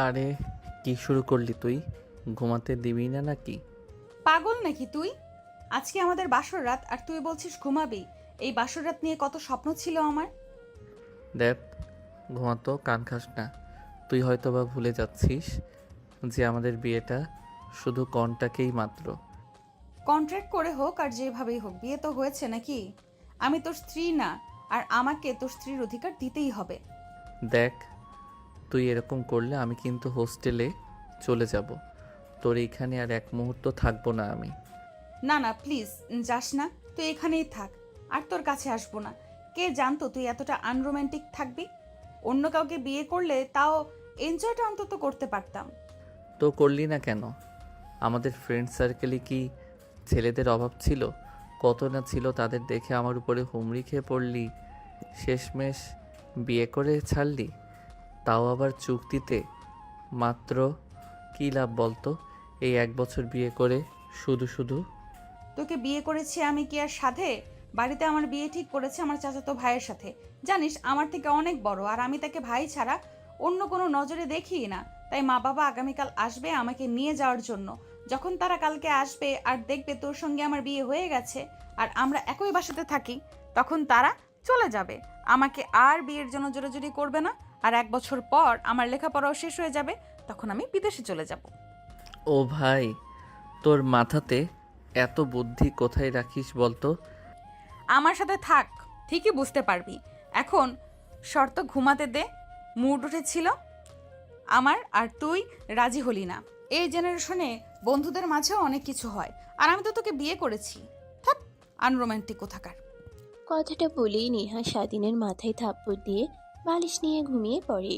আরে কি শুরু করলি তুই? ঘুমাতে দিবি না নাকি? পাগল নাকি তুই? আজকে আমাদের বাসর রাত আর তুই বলছিস ঘুমাবি? এই বাসর রাত নিয়ে কত স্বপ্ন ছিল আমার। দেখ, ঘুমাতো কান খাস না। তুই হয়তো বা ভুলে যাচ্ছিস যে আমাদের বিয়েটা শুধু কনটাকেই মাত্র। কন্ট্রাক্ট করে হোক আর যেভাবেই হোক, বিয়ে তো হয়েছে নাকি? আমি তোর স্ত্রী না, আর আমাকে তোর স্ত্রীর অধিকার দিতেই হবে। দেখ, তুই এরকম করলে আমি কিন্তু হোস্টেলে চলে যাব। তোর এইখানে আর এক মুহূর্ত থাকবো না আমি। না না প্লিজ, যাস না। তুই এখানেই থাক, আর তোর কাছে আসবো না। কে জানতো তুই এতটা আনরোম্যান্টিক থাকবি? অন্য কাউকে বিয়ে করলে তাও এনজয়টা অন্তত করতে পারতাম। তো করলি না কেন? আমাদের ফ্রেন্ড সার্কেলে কি ছেলেদের অভাব ছিল? কত না ছিল, তাদের দেখে আমার উপরে হুমড়ি খেয়ে পড়লি। শেষমেশ বিয়ে করে ছাড়লি, তাও আবার চুক্তিতে। মাত্র কী লাভ বলতো এই 1 বছর বিয়ে করে? শুধু শুধু। তোকে বিয়ে করেছি আমি কি আর সাধে? বাড়িতে আমার বিয়ে ঠিক করেছে আমার চাচাতো ভাইয়ের সাথে। জানিস আমার থেকে অনেক বড়, আর আমি তাকে ভাই ছাড়া অন্য কোনো নজরে দেখিই না। তাই মা বাবা আগামীকাল আসবে আমাকে নিয়ে যাওয়ার জন্য। যখন তারা কালকে আসবে আর দেখবে তোর সঙ্গে আমার বিয়ে হয়ে গেছে আর আমরা একই বাসাতে থাকি, তখন তারা চলে যাবে। আমাকে আর বিয়ের জন্য জোরাজুরি করবে না। আর 1 বছর পর আমার লেখাপড়াও শেষ হয়ে যাবে, তখন আমি বিদেশে চলে যাব। ও ভাই, তোর মাথাতে এত বুদ্ধি কোথায় রাখিস বলতো? আমার সাথে থাক, ঠিকই বুঝতে পারবি। এখন শর্ত ঘুমাতে দে। মুড উঠেছিল আমার, আর তুই রাজি হলি না। এই জেনারেশনে বন্ধুদের মাঝেও অনেক কিছু হয়, আর আমি তো তোকে বিয়ে করেছি। থাক, আনরোম্যান্টিক কোথাকার। কথাটা বলেই নেহা স্বাধীনের মাথায় থাপ্পড় দিয়ে বালিশ নিয়ে ঘুমিয়ে পড়ে।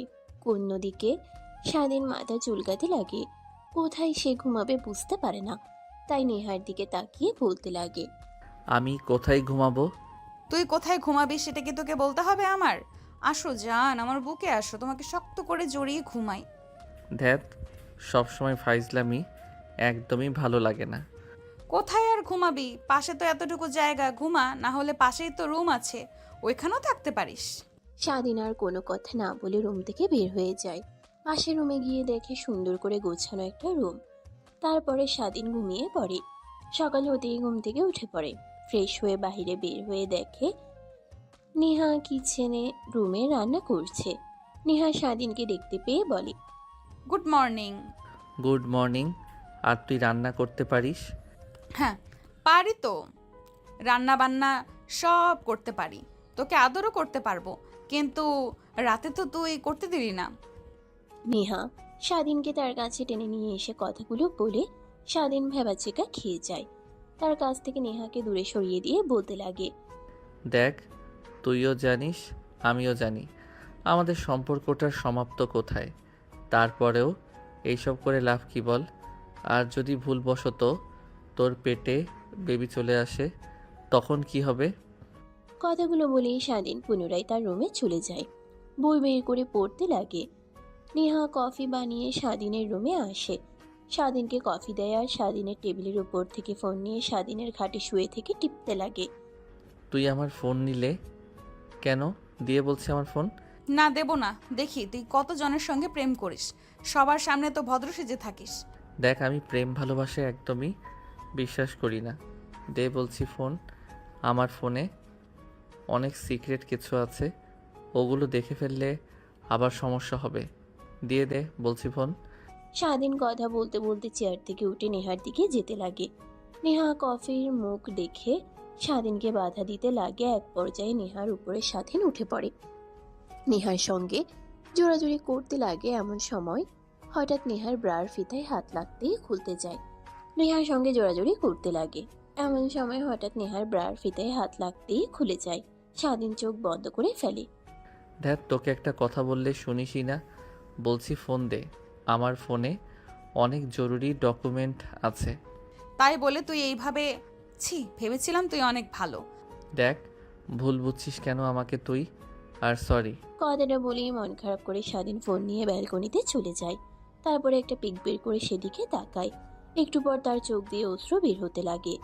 অন্যদিকে স্বাধীন মাথা চুলকাতে লাগে। কোথায় সে ঘুমাবে বুঝতে পারে না, তাই নেহার দিকে তাকিয়ে বলতে লাগে। আমি কোথায় ঘুমাবো? তুই কোথায় ঘুমাবি সেটা কি তোকে বলতে হবে আমার? আসো জান, আমার বুকে আসো, তোমাকে শক্ত করে জড়িয়ে ঘুমাই। ধ্যাত, সবসময় ফাইজলামি একদমই ভালো লাগে না। কোথায় আর ঘুমাবি? পাশে তো এতটুকু জায়গা, ঘুমা। না হলে পাশেই তো রুম আছে, ওইখানেও থাকতে পারিস। স্বাধীন আর কোনো কথা না বলে রুম থেকে বের হয়ে যায়। পাশের রুমে গিয়ে দেখে সুন্দর করে গোছানো একটা রুম। তারপরে স্বাধীন ঘুমিয়ে পড়ে। সকাল হতেই ঘুম থেকে উঠে পড়ে। ফ্রেশ হয়ে বাইরে বের হয়ে দেখে নেহা কিচেনে রুমে রান্না করছে। নেহা স্বাধীনকে দেখতে পেয়ে বলে, গুড মর্নিং। Good morning. আর তুই রান্না করতে পারিস? হ্যাঁ, পারি তো। রান্না বান্না সব করতে পারি, তোকে আদরও করতে পারবো। কিন্তু রাতে তো তুই করতে দিলি না। নেহা স্বাধীনকে তার কাছে টেনে নিয়ে এসে কথাগুলো বলে স্বাধীন ভেবাচেকা খেয়ে যায়। তার কাছ থেকে নেহাকে দূরে সরিয়ে দিয়ে বলতে লাগে, দেখ, তুইও জানিস আমিও জানি আমাদের সম্পর্কটার সমাপ্ত কোথায়। তারপরেও এইসব করে লাভ কি বল? আর যদি ভুলবশত তোর পেটে বেবি চলে আসে, তখন কি হবে? কথাগুলো বলেই স্বাধীন পুনরায় তার রুমে চলে যায়। বই বের করে পড়তে লাগে। নেহা কফি বানিয়ে স্বাধীনের রুমে আসে। স্বাধীনকে কফি দেয় আর স্বাধীনের টেবিলের উপর থেকে ফোন নিয়ে স্বাধীনের খাটে শুয়ে থেকে টিপতে লাগে। তুই আমার ফোন নিলে কেন? দিয়ে বলছে আমার ফোন। না, দেব না। দেখি তুই কত জনের সঙ্গে প্রেম করিস, সবার সামনে তো ভদ্র সেজে থাকিস। দেখ, আমি প্রেম ভালোবাসা একদমই বিশ্বাস করি না। দে বলছি ফোন। আমার ফোনে অনেক সিক্রেট কিছু আছে, ওগুলো দেখে ফেললে আবার সমস্যা হবে। দিয়ে দে বলছি ফোন। স্বাধীন কথা বলতে বলতে চেয়ার থেকে উঠে নেহার দিকে যেতে লাগে। নেহা কফির মুখ দেখে স্বাধীনকে বাধা দিতে লাগে। এক পর্যায়ে নেহার উপরে স্বাধীন উঠে পড়ে। নেহার সঙ্গে জোরাজুরি করতে লাগে। এমন সময় হঠাৎ নেহার ব্রার ফিতায় হাত লাগতেই খুলতে যায়। নেহার সঙ্গে জোরাজুরি করতে লাগে। এমন সময় হঠাৎ নেহার ব্রার ফিতায় হাত লাগতেই খুলে যায়। স্বাধীন চোখ বন্ধ করে ফেলে। দেখ, তোকে একটা কথা বললে শুনিসই না। বলছি ফোন দে। আমার ফোনে অনেক জরুরি ডকুমেন্ট আছে। তাই বলে তুই এইভাবে? ছি, ভেবেছিলাম তুই অনেক ভালো। দেখ, ভুল বুঝছিস কেন আমাকে তুই? আর সরি। কথাটা বলেই মন খারাপ করে স্বাধীন ফোন নিয়ে ব্যালকনিতে চলে যায়। তারপরে একটা পিক বের করে সেদিকে তাকায়। একটু পর তার চোখ দিয়ে অশ্রু বের হতে লাগে।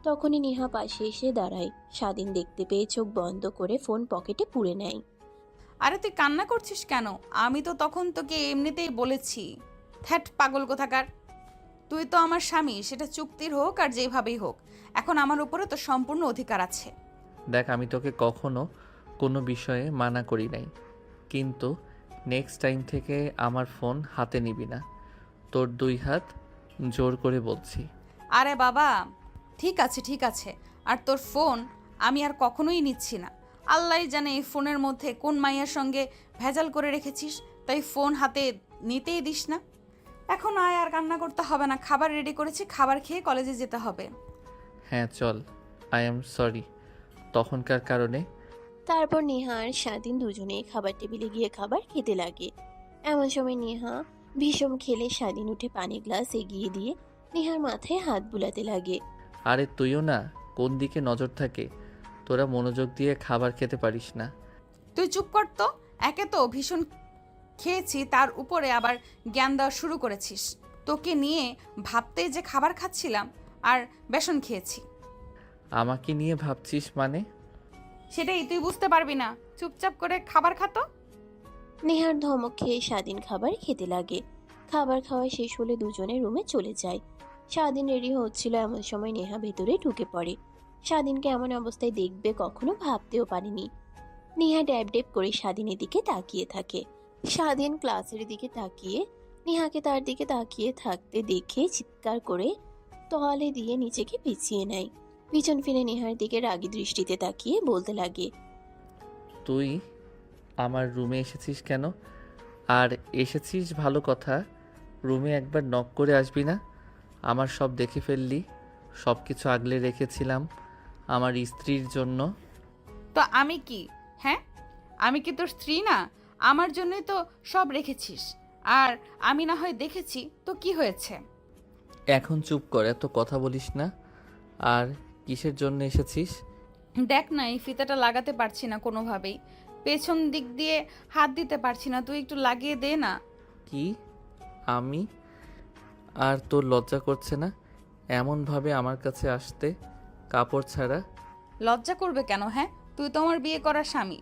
তখনই নেহা পাশে এসে দাঁড়ায়। স্বাধীন দেখতে পেয়ে চোখ বন্ধ করে ফোন পকেটে পুরে নেয়। আরে তুই কান্না করছিস কেন? আমি তো তখন তোকে এমনিতেই বলেছি। থ্যাট পাগল কোথাকার। তুই তো আমার স্বামী, সেটা চুক্তির হোক আর যেভাবেই হোক। এখন আমার উপরে তো সম্পূর্ণ অধিকার আছে। দেখ, আমি তোকে কখনো কোনো বিষয়ে মানা করি নাই, কিন্তু নেক্সট টাইম থেকে আমার ফোন হাতে নিবি না। তোর 2 হাত জোর করে বলছি। আরে বাবা, ঠিক আছে ঠিক আছে। আর তোর ফোন আমি আর কখনোই নিচ্ছি না। আল্লাহই জানে এই ফোনের মধ্যে কোন মাইয়ার সঙ্গে ভেজাল করে রেখেছিস, তাই ফোন হাতে নিতেই দিস না। এখন আয়, আর কান্না করতে হবে না। খাবার রেডি করেছি, খাবার খেয়ে কলেজে যেতে হবে। হ্যাঁ চল। আই এম সরি তখনকার কারণে। তারপর নেহা আর স্বাধীন দুজনে খাবার টেবিলে গিয়ে খাবার খেতে লাগে। এমন সময় নেহা ভীষণ খেলে স্বাধীন উঠে পানি গ্লাস এগিয়ে দিয়ে নেহার মাথায় হাত বুলাতে লাগে। আরে তুইও না, কোন দিকে নজর থাকে? তোরা মনোযোগ দিয়ে খাবার খেতে পারিস না। তুই চুপ কর তো। একে তো ভীষণ খেয়েছি, তার উপরে আবার জ্ঞান দেওয়া শুরু করেছিস। তোকে নিয়ে ভাবতেই যে খাবার খাচ্ছিলাম আর বেসন খেয়েছি। আমাকে নিয়ে ভাবছিস মানে? সেটাই তুই বুঝতে পারবি না। চুপচাপ করে খাবার খাতো। নেহার ধমক খেয়ে স্বাধীন খাবার খেতে লাগে। খাবার খাওয়া শেষ হলে দুজনে রুমে চলে যায়। স্বাধীন রেডি হচ্ছিল, এমন সময় নেহা ভেতরে ঢুকে পড়ে। স্বাধীনকে এমন অবস্থায় দেখবে কখনো ভাবতেও পারেনি। নেহা ড্যাব ড্যাব করে স্বাধীনের দিকে তাকিয়ে থাকে। স্বাধীন ক্লাসের দিকে তাকিয়ে নেহাকে তার দিকে তাকিয়ে থাকতে দেখে চিৎকার করে তলে দিয়ে নিজেকে পিছিয়ে নেয়। পিছন ফিরে নেহার দিকে রাগী দৃষ্টিতে তাকিয়ে বলতে লাগে, তুই আমার রুমে এসেছিস কেন? আর এসেছিস ভালো কথা, রুমে একবার নক করে আসবি না? আমার সব দেখে ফেললি। সব কিছু আগলে রেখেছিলাম আমার স্ত্রীর জন্য। তো আমি কি? হ্যাঁ, আমি কি তোর স্ত্রী না? আমার জন্যই তো সব রেখেছিস। আর আমি না হয় দেখেছি তো কি হয়েছে? এখন চুপ কর, এত কথা বলিস না। আর কিসের জন্য এসেছিস? দেখ না, এই ফিতাটা লাগাতে পারছি না কোনোভাবেই। পেছন দিক দিয়ে হাত দিতে পারছি না, তুই একটু লাগিয়ে দে না। কি? আমি? আর তোর লজ্জা করছে না এমনভাবে আমার কাছে আসতে, কাপড় ছাড়া? লজ্জা করবে কেন? হ্যাঁ, তুই তো আমার বিয়ে করা স্বামী।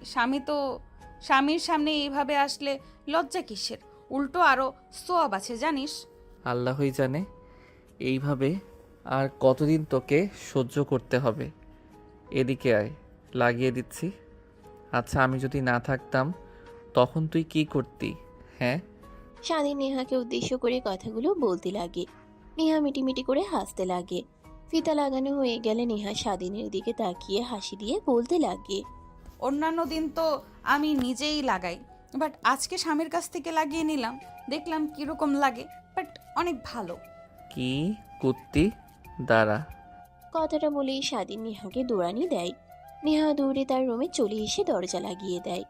স্বামীর সামনে এইভাবে আসলে লজ্জা কিসের? উল্টো আরো সোয়াব আছে জানিস। আল্লাহই জানে এইভাবে আর কতদিন তোকে সহ্য করতে হবে। এদিকে আয়, লাগিয়ে দিচ্ছি। আচ্ছা, আমি যদি না থাকতাম তখন তুই কি করতি? হ্যাঁ? স্বাধীন নেহাকে উদ্দেশ্য করে কথাগুলো বলতে লাগে। নেহা মিটিমিটি করে হাসতে লাগে। ফিতা লাগানো হয়ে গেলে নেহা স্বাধীনের দিকে তাকিয়ে হাসি দিয়ে বলতে লাগে, অন্যান্য দিন তো আমি নিজেই লাগাই, বাট আজকে স্বামীর কাছ থেকে লাগিয়ে নিলাম, দেখলাম কিরকম লাগে। বাট অনেক ভালো। কি কুত্তি, দাঁড়া। কথাটা বলেই স্বাধীন নেহাকে দৌড়ানি দেয়। নেহা দৌড়ে তার রুমে চলে এসে দরজা লাগিয়ে দেয়।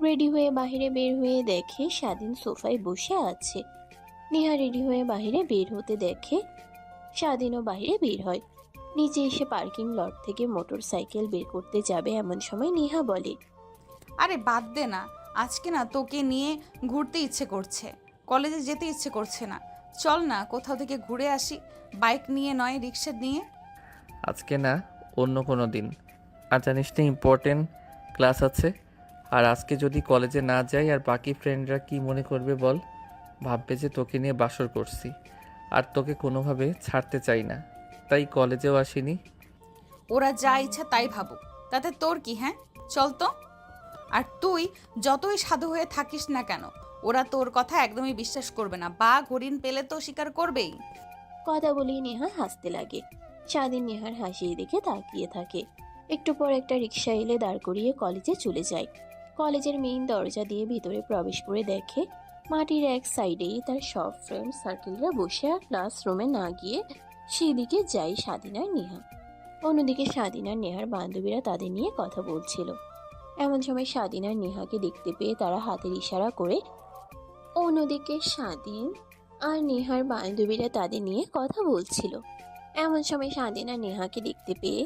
রেডি হয়ে বাইরে বের হয়ে দেখে স্বাধীন সোফায় বসে আছে। নেহা রেডি হয়ে বাইরে বের হতে দেখে স্বাধীনও বাইরে বের হয়। নিচে এসে পার্কিং লট থেকে মোটর সাইকেল বের করতে যাবে এমন সময় নেহা বলে, আরে বাদ দে না, আজকে না তোকে নিয়ে ঘুরতে ইচ্ছে করছে, কলেজে যেতে ইচ্ছে করছে না। চল না কোথাও থেকে ঘুরে আসি, বাইক নিয়ে নয় রিক্সা নিয়ে। আজকে না, অন্য কোনো দিন। আর জানিস না ইম্পর্টেন্ট ক্লাস আছে। আর আজকে যদি কলেজে না যাই আর বাকি ফ্রেন্ডরা কি মনে করবে বল? ভাববে যে তোকে নিয়ে বাসর করছি। আর তোকে কোনোভাবে ছাড়তে চাই না, তাই কলেজেও আসিনি। ওরা যা ইচ্ছা তাই ভাবুক, তাতে তোর কি? হ্যাঁ, চল তো। আর তুই যতই সাধু হয়ে থাকিস না কেন, ওরা তোর কথা একদমই বিশ্বাস করবে না। বাঘ হরিণ পেলে তো স্বীকার করবেই। কথা বলেই নেহা হাসতে লাগে। স্বাধীন নেহার হাসির দিকে তাকিয়ে থাকে। একটু পর একটা রিক্সা এলে দাঁড় করিয়ে কলেজে চলে যায়। কলেজের মেইন দরজা দিয়ে ভিতরে প্রবেশ করে দেখে মাটির এক সাইডেই তার সব ফ্রেন্ড সার্কেলরা বসে, আর ক্লাসরুমে না গিয়ে সেদিকে যায় স্বাধীন আর নেহা। অন্যদিকে স্বাধীন আর নেহার বান্ধবীরা তাদের নিয়ে কথা বলছিল। এমন সময় স্বাধীন আর নেহাকে দেখতে পেয়ে তারা হাতের ইশারা করে, অন্যদিকে স্বাধীন আর নেহার বান্ধবীরা তাদের নিয়ে কথা বলছিল। এমন সময় স্বাধীন আর নেহাকে দেখতে পেয়ে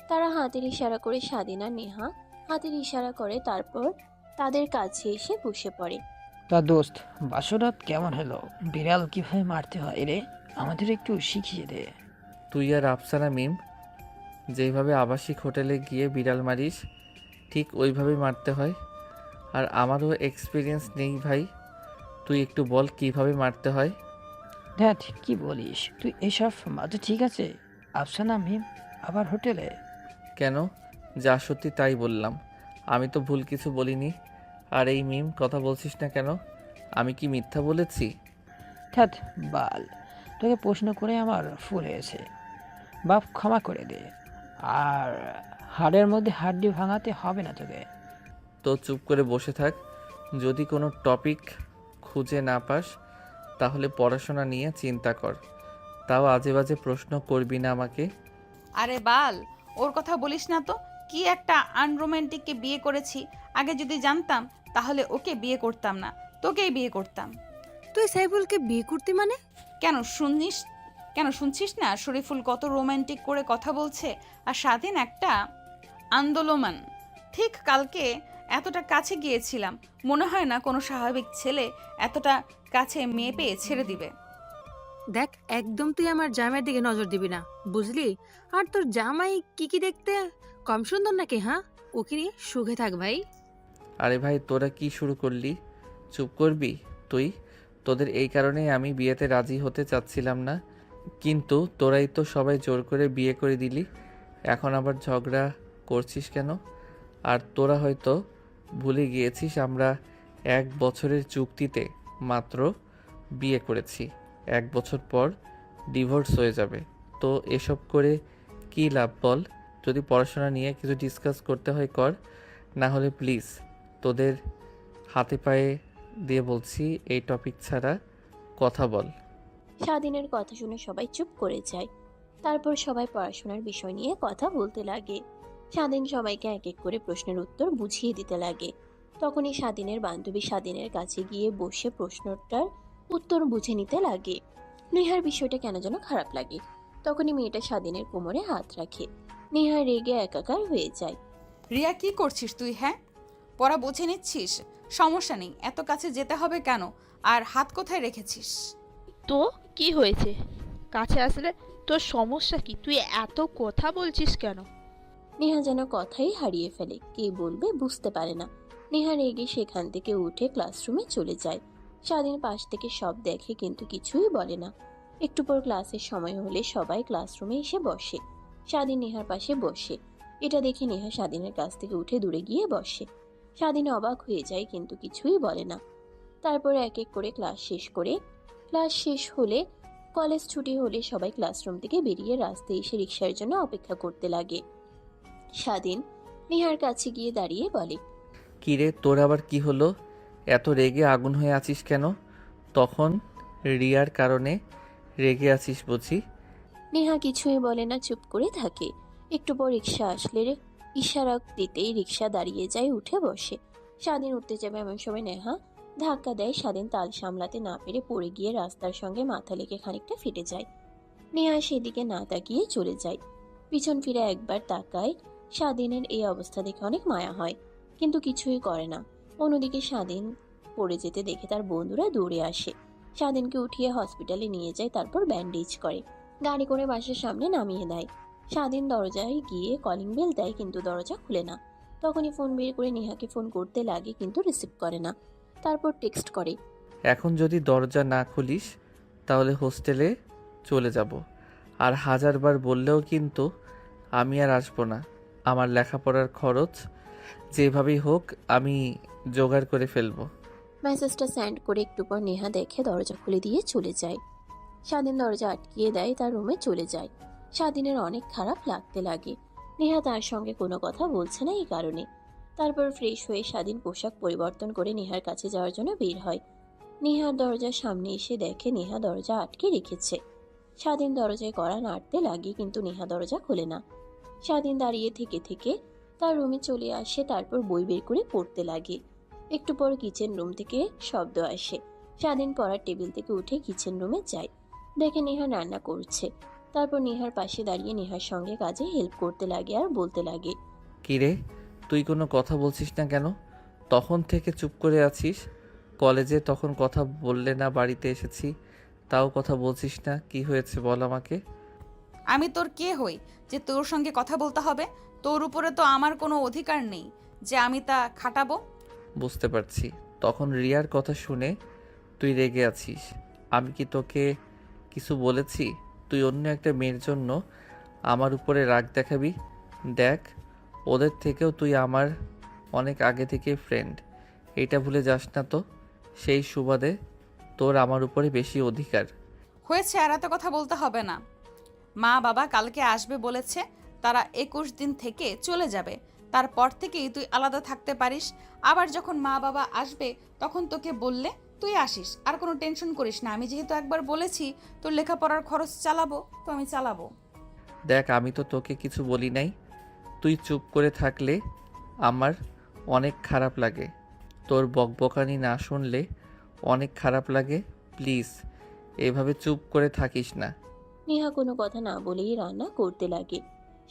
তারা হাতের ইশারা করে, স্বাধীন আর নেহা হাতের ইশারা করে, তারপর তাদের কাছে এসে বসে পড়ে। তা দোস্ত, বাসরাত কেমন হলো? বিড়াল কিভাবে মারতে হয় রে, আমাদের একটু শিখিয়ে দে। তুই আর আফসানা মিম যেইভাবে আবাসিক হোটেলে গিয়ে বিড়াল মারিস, ঠিক ওইভাবেই মারতে হয়। আর আমারও এক্সপিরিয়েন্স নেই ভাই। তুই একটু বল কিভাবে মারতে হয়। ধ্যাত কি বলিস তুই, এসব মাঝে ঠিক আছে? আফসানা মিম আবার হোটেলে? কেন? যা সত্যি তাই বললাম। আমি তো ভুল কিছু বলিনি। আর এই মিম কথা বলছিস না কেন? আমি কি মিথ্যা বলেছি? ধ্যাত বাল, তোকে প্রশ্ন করে আমার ফুল হয়েছে। বাপ ক্ষমা করে দে। আর হাড়ের মধ্যে হাড্ডি ভাঙাতে হবে না তোকে। তো চুপ করে বসে থাক। যদি কোনো টপিক খুঁজে না পাস তাহলে পড়াশোনা নিয়ে চিন্তা কর। তাও আজে বাজে প্রশ্ন করবি না আমাকে। আরে বাল, ওর কথা বলিস না তো। কি একটা আনরোম্যান্টিককে বিয়ে করেছি। আগে যদি জানতাম তাহলে ওকে বিয়ে করতাম না, তোকেই বিয়ে করতাম। তুই সাইফুলকে বিয়ে করতে মানে? কেন শুনছিস না শরীফুল কত রোমান্টিক করে কথা বলছে? আর স্বাধীন একটা আন্দোলন। ঠিক কালকে এতটা কাছে গিয়েছিলাম, মনে হয় না কোনো স্বাভাবিক ছেলে এতটা কাছে মেয়ে পেয়ে ছেড়ে দিবে। দেখ, একদম তুই আমার জামাইয়ের দিকে নজর দিবি না, বুঝলি? আর তোর জামাই কি দেখতে কম সুন্দর নাকি? হ্যাঁ, ওকে নিয়ে সুখে থাক ভাই। আরে ভাই তোরা কি শুরু করলি? চুপ করবি তুই? তোদের এই কারণেই আমি বিয়েতে রাজি হতে চাচ্ছিলাম না, কিন্তু তোরাই তো সবাই জোর করে বিয়ে করে দিলি। এখন আবার ঝগড়া করছিস কেন? আর তোরা হয়তো ভুলে গিয়েছিস আমরা 1 বছরের চুক্তিতে মাত্র বিয়ে করেছি। 1 বছর পর ডিভোর্স হয়ে যাবে। তো এসব করে কী লাভ বল? যদি পড়াশোনা নিয়ে কিছু ডিসকাস করতে হয় কর, না হলে প্লিজ তোদের হাতে পায়ে দিয়ে বলছি এই টপিক ছাড়া কথা বল। স্বাধীনের কথা শুনে সবাই চুপ করে যায়। তারপর সবাই পড়াশোনার বিষয় নিয়ে কথা বলতে লাগে। স্বাধীন সবাইকে এক এক করে প্রশ্নের উত্তর বুঝিয়ে দিতে লাগে। তখনই স্বাধীনের বান্ধবী স্বাধীনের কাছে গিয়ে বসে প্রশ্নটার উত্তর বুঝে নিতে লাগে। নেহার বিষয়টা কেন যেন খারাপ লাগে। তখনই মেয়েটা স্বাধীনের কোমরে হাত রাখে। নেহা রেগে একাকার হয়ে যায়। রিয়া, কি করছিস তুই? হ্যাঁ, পড়া বুঝে নিচ্ছিস? সমস্যা নেই, এত কাছে যেতে হবে কেন? আর হাত কোথায় রেখেছিস? তো কি হয়েছে? কাছে আসলে তোর সমস্যা কি? তুই এত কথা বলছিস কেন? নেহা যেন কথাই হারিয়ে ফেলে, কে বলবে বুঝতে পারে না। নেহা রেগে সেখান থেকে উঠে ক্লাসরুমে চলে যায়। স্বাধীন পাশ থেকে সব দেখে কিন্তু কিছুই বলে না। একটু পর ক্লাসের সময় হলে সবাই ক্লাসরুমে এসে বসে। স্বাধীন নেহার পাশে বসে। এটা দেখে নেহা স্বাধীনের কাছ থেকে উঠে দূরে গিয়ে বসে। স্বাধীন অবাক হয়ে যায় কিন্তু কিছুই বলে না। তারপর এক এক করে ক্লাস শেষ হলে কলেজ ছুটি হলে সবাই ক্লাসরুম থেকে বেরিয়ে রাস্তায় এসে রিক্সার জন্য অপেক্ষা করতে লাগে। স্বাধীন নেহার কাছে গিয়ে দাঁড়িয়ে বলে, কিরে তোর আবার কি হলো? এত রেগে আগুন হয়ে আছিস কেন? তখন রিয়ার কারণে রেগে আছিস বুঝি? নেহা কিছুই বলে না, চুপ করে থাকে। একটু পর রিক্সা আসলে ইশারা দিতেই রিক্সা দাঁড়িয়ে যায়, উঠে বসে। স্বাধীন উঠতে যাবে এমন সময় নেহা ধাক্কা দেয়। স্বাধীন তাল সামলাতে না পেরে পড়ে গিয়ে রাস্তার সঙ্গে মাথা লেগে খানিকটা ফেটে যায়। নেহা সেদিকে না তাকিয়ে চলে যায়। পিছন ফিরে একবার তাকায়। স্বাধীনের এই অবস্থা দেখে অনেক মায়া হয়, কিন্তু কিছুই করে না। অন্যদিকে স্বাধীন পড়ে যেতে দেখে তার বন্ধুরা দৌড়ে আসে। স্বাধীনকে উঠিয়ে হসপিটালে নিয়ে যায়, তারপর ব্যান্ডেজ করে গাড়ি করে বাসের সামনে নামিয়ে দেয়। স্বাধীন দরজায় গিয়ে কলিং বেল দেয়, কিন্তু দরজা খুলে না। তখনই ফোন বের করে নেহাকে ফোন করতে লাগে, কিন্তু রিসিভ করে না। তারপর টেক্সট করে, এখন যদি দরজা না খুলিস তাহলে হোস্টেলে চলে যাব। আর 1000বার বললেও কিন্তু আমি আর আসবো না। আমার লেখাপড়ার খরচ যেভাবেই হোক আমি জোগাড় করে ফেলবো। মেসেজটা সেন্ড করে একটু পর নেহা দেখে দরজা খুলে দিয়ে চলে যায়। স্বাধীন দরজা আটকিয়ে দেয়, তার রুমে চলে যায়। স্বাধীনের অনেক খারাপ লাগতে লাগে। নেহা তার সঙ্গে কোনো কথা বলছে না এই কারণে। তারপর ফ্রেশ হয়ে স্বাধীন পোশাক পরিবর্তন করে নেহার কাছে যাওয়ার জন্য বের হয়। নেহার দরজার সামনে এসে দেখে নেহা দরজা আটকে রেখেছে। স্বাধীন দরজায় কড়া নাড়তে লাগে, কিন্তু নেহা দরজা খোলে না। স্বাধীন দাঁড়িয়ে থেকে থেকে তার রুমে চলে আসে, তারপর বই বের করে পড়তে লাগে। একটু পর কিচেন রুম থেকে শব্দ আসে। স্বাধীন পড়ার টেবিল থেকে উঠে কিচেন রুমে যায়, দেখে নেহা রান্না করছে। তারপর নেহার পাশে দাঁড়িয়ে নেহার সঙ্গে কাজে হেল্প করতে লাগে আর বলতে লাগে, কিরে তুই কোনো কথা বলছিস না কেন? তখন থেকে চুপ করে আছিস। কলেজে তখন কথা বললে না, বাড়িতে এসেছি তাও কথা বলছিস না, কি হয়েছে বল আমাকে। আমি তোর কে হই যে তোর সঙ্গে কথা বলতে হবে? তোর উপরে তো আমার কোনো অধিকার নেই যে আমি তা খাটাবো। বুঝতে পারছি। তখন রিয়ার কথা শুনে তুই রেগে আছিস। আমি কি তোকে কিছু বলেছি? তুই অন্য একটা মেয়ের জন্য আমার উপরে রাগ দেখাবি? দেখ, ওদের থেকেও তুই আমার অনেক আগে থেকে ফ্রেন্ড, এটা ভুলে যাস না তো। সেই সুবাদে তোর আমার উপরে বেশি অধিকার। হয়েছে, আর এত কথা বলতে হবে না। মা বাবা কালকে আসবে বলেছে, তারা 21 দিন থেকে চলে যাবে। তারপর থেকেই তুই আলাদা থাকতে পারিস। আবার যখন মা বাবা আসবে তখন তোকে বললে তুই আসিস, আর কোনো টেনশন করিস না। আমি যেহেতু একবার বলেছি তোর লেখাপড়ার খরচ চালাবো, তো আমি চালাবো। দেখ, আমি তো তোকে কিছু বলি নাই। তুই চুপ করে থাকলে আমার অনেক খারাপ লাগে। তোর বকবকানি না শুনলে অনেক খারাপ লাগে। প্লিজ এভাবে চুপ করে থাকিস না। নেহা কোনো কথা না বলেই রান্না করতে লাগে।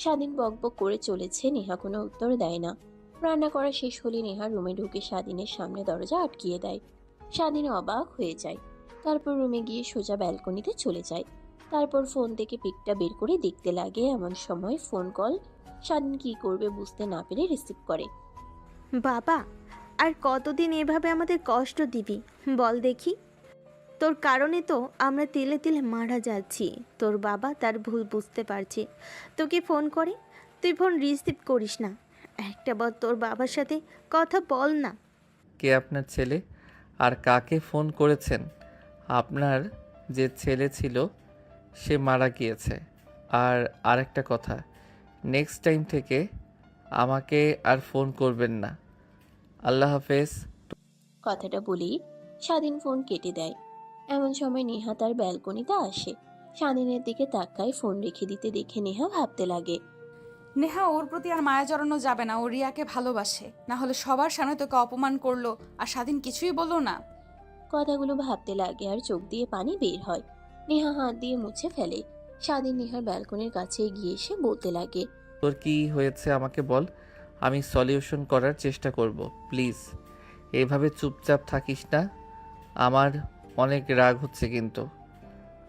স্বাধীন বকবক করে চলেছে, নেহা কোনো উত্তর দেয় না। রান্না করা শেষ হলে নেহা রুমে ঢুকে স্বাধীনের সামনে দরজা আটকিয়ে দেয়। স্বাধীন অবাক হয়ে যায়। তারপর রুমে গিয়ে সোজা ব্যালকনিতে চলে যায়। তারপর ফোন থেকে পিকটা বের করে দেখতে লাগে। এমন সময় ফোন কল। স্বাধীন কি করবে বুঝতে না পেরে রিসিভ করে। বাবা, আর কতদিন এভাবে আমাদের কষ্ট দিবি বল দেখি? তোর কারণে তো আমরা তিলে তিলে মারা যাচ্ছি। তোর বাবা তার ভুল বুঝতে পারছে, তোকে ফোন করে, তুই ফোন রিসিভ করিস না। একটা বার তোর বাবার সাথে কথা বল না। কে আপনার ছেলে আর কাকে ফোন করেছেন? আপনার যে ছেলে ছিল সে মারা গিয়েছে। আর আরেকটা কথা, নেক্সট টাইম থেকে আমাকে আর ফোন করবেন না। আল্লাহ হাফেজ। কথাটা বলেই স্বাধীন ফোন কেটে দেয়। এমন সময় নেহা তার ব্যালকনিতে আসে। স্বাধীনের দিকে তাকায়। ফোন রেখে দিতে দেখে নেহা ভাবতে লাগে। নেহা, ওর প্রতি আর মায়া জড়ানো যাবে না। ও রিয়াকে ভালোবাসে, না হলে সবার সামনে তোকে অপমান করলো আর স্বাধীন কিছুই বললো না। কথাগুলো ভাবতে লাগে আর চোখ দিয়ে পানি বের হয়। নেহা হাত দিয়ে মুছে ফেলে। স্বাধীন নেহার ব্যালকনির কাছে এগিয়ে এসে বলতে লাগে। তোর কি হয়েছে আমাকে বল, আমি সলিউশন করার চেষ্টা করব। প্লিজ এভাবে চুপচাপ থাকিস না। আমার অনেক রাগ হচ্ছে, কিন্তু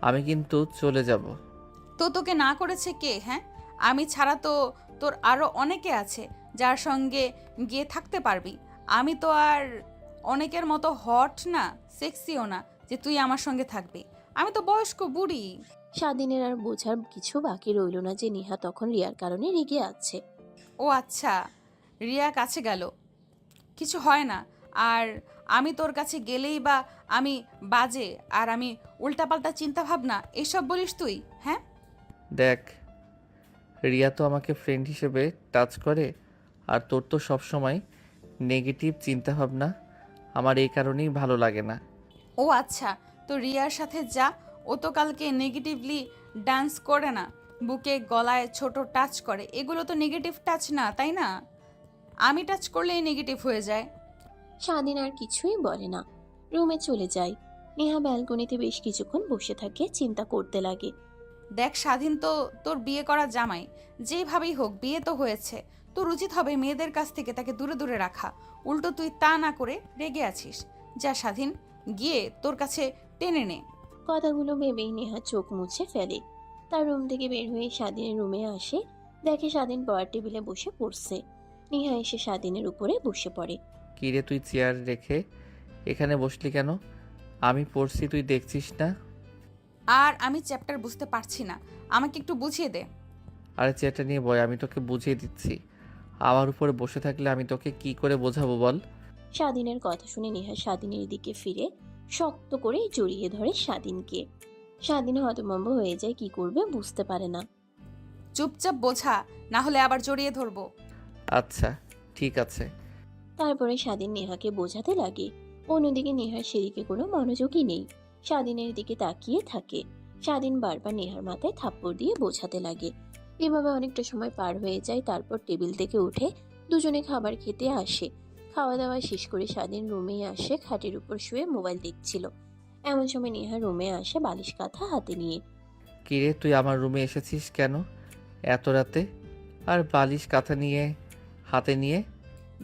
আমি কিন্তু চলে যাব। তো তোকে না করেছে কে? হ্যাঁ, আমি ছাড়া তো তোর আরো অনেকে আছে যার সঙ্গে গিয়ে থাকতে পারবি। আমি তো আর অনেকের মতো হট না, সেক্সিও না যে তুই আমার সঙ্গে থাকবি। আমি তো বয়স্ক বুড়ি। স্বাধীনের আর বোঝার কিছু বাকি রইল না যে নেহা তখন রিয়ার কারণে রেগে আছে। ও আচ্ছা, রিয়া কাছে গেল, কিছু হয় না। আর আমি তোর কাছে গেলেই বা আমি বাজে আর আমি উল্টাপাল্টা চিন্তা ভাবনা এসব বলিস তুই? হ্যাঁ, দেখ, রিয়া তো আমাকে ফ্রেন্ড হিসেবে টাচ করে, আর তোর তো সবসময় নেগেটিভ চিন্তাভাবনা। আমার এই কারণেই ভালো লাগে না। ও আচ্ছা, তো রিয়ার সাথে যা। ও তো কালকে নেগেটিভলি ডান্স করে না, বুকে গলায় ছোট টাচ করে, এগুলো তো নেগেটিভ টাচ না, তাই না? আমি টাচ করলেই নেগেটিভ হয়ে যায়। স্বাধীন আর কিছুই বলে না, রুমে চলে যায়। নেহা ব্যালকনিতে বেশ কিছুক্ষণ বসে থাকে, চিন্তা করতে লাগে। দেখ স্বাধীন, তো তোর বিয়ে করা জামাই, যেভাবেই হোক বিয়ে তো হয়েছে। তোর উচিত হবে মেয়েদের কাছ থেকে তাকে দূরে দূরে রাখা। উল্টো তুই তা না করে রেগে আছিস। যা স্বাধীন, গিয়ে তোর কাছে টেনে নে। কথাগুলো ভেবেই নেহা চোখ মুছে ফেলে। তার রুম থেকে বের হয়ে স্বাধীনের রুমে আসে। দেখে স্বাধীন পড়ার টেবিলে বসে পড়ছে। নেহা এসে স্বাধীনের উপরে বসে পড়ে। কি রে, তুই চেয়ার রেখে এখানে বসলি কেন? আমি পড়ছি, তুই দেখছিস না? আর আমি চ্যাপ্টার বুঝতে পারছি না, আমাকে একটু বুঝিয়ে দে। আরে চেয়ারটা নিয়ে বয়, আমি তোকে বুঝিয়ে দিচ্ছি। আমার উপরে বসে থাকলে আমি তোকে কি করে বোঝাবো বল? স্বাধীনের কথা শুনে নেহা স্বাধীনের দিকে ফিরে শক্ত করে জড়িয়ে ধরে স্বাধীনকে। স্বাধীন হতভম্ব হয়ে যায়, কি করবে বুঝতে পারে না। চুপচাপ বোঝা, না হলে আবার জড়িয়ে ধরবো। আচ্ছা ঠিক আছে। তারপরে স্বাধীন নেহাকে বোঝাতে লাগে। অন্যদিকে নেহার সেদিকে কোনো মনোযোগই নেই, স্বাধীনের দিকে তাকিয়ে থাকে। স্বাধীন বারবার নেহার মাথায় থাপ্পড় দিয়ে বোঝাতে লাগে। এভাবে অনেকটা সময় পার হয়ে যায়। তারপর টেবিল থেকে উঠে দুজনে খাবার খেতে আসে। খাওয়া দাওয়া শেষ করে স্বাধীন রুমে আসে, খাটের উপর শুয়ে মোবাইল দেখছিল। এমন সময় নেহা রুমে আসে বালিশ কাঁথা হাতে নিয়ে। কি রে, তুই আমার রুমে এসেছিস কেন এত রাতে, আর বালিশ কাঁথা নিয়ে হাতে নিয়ে?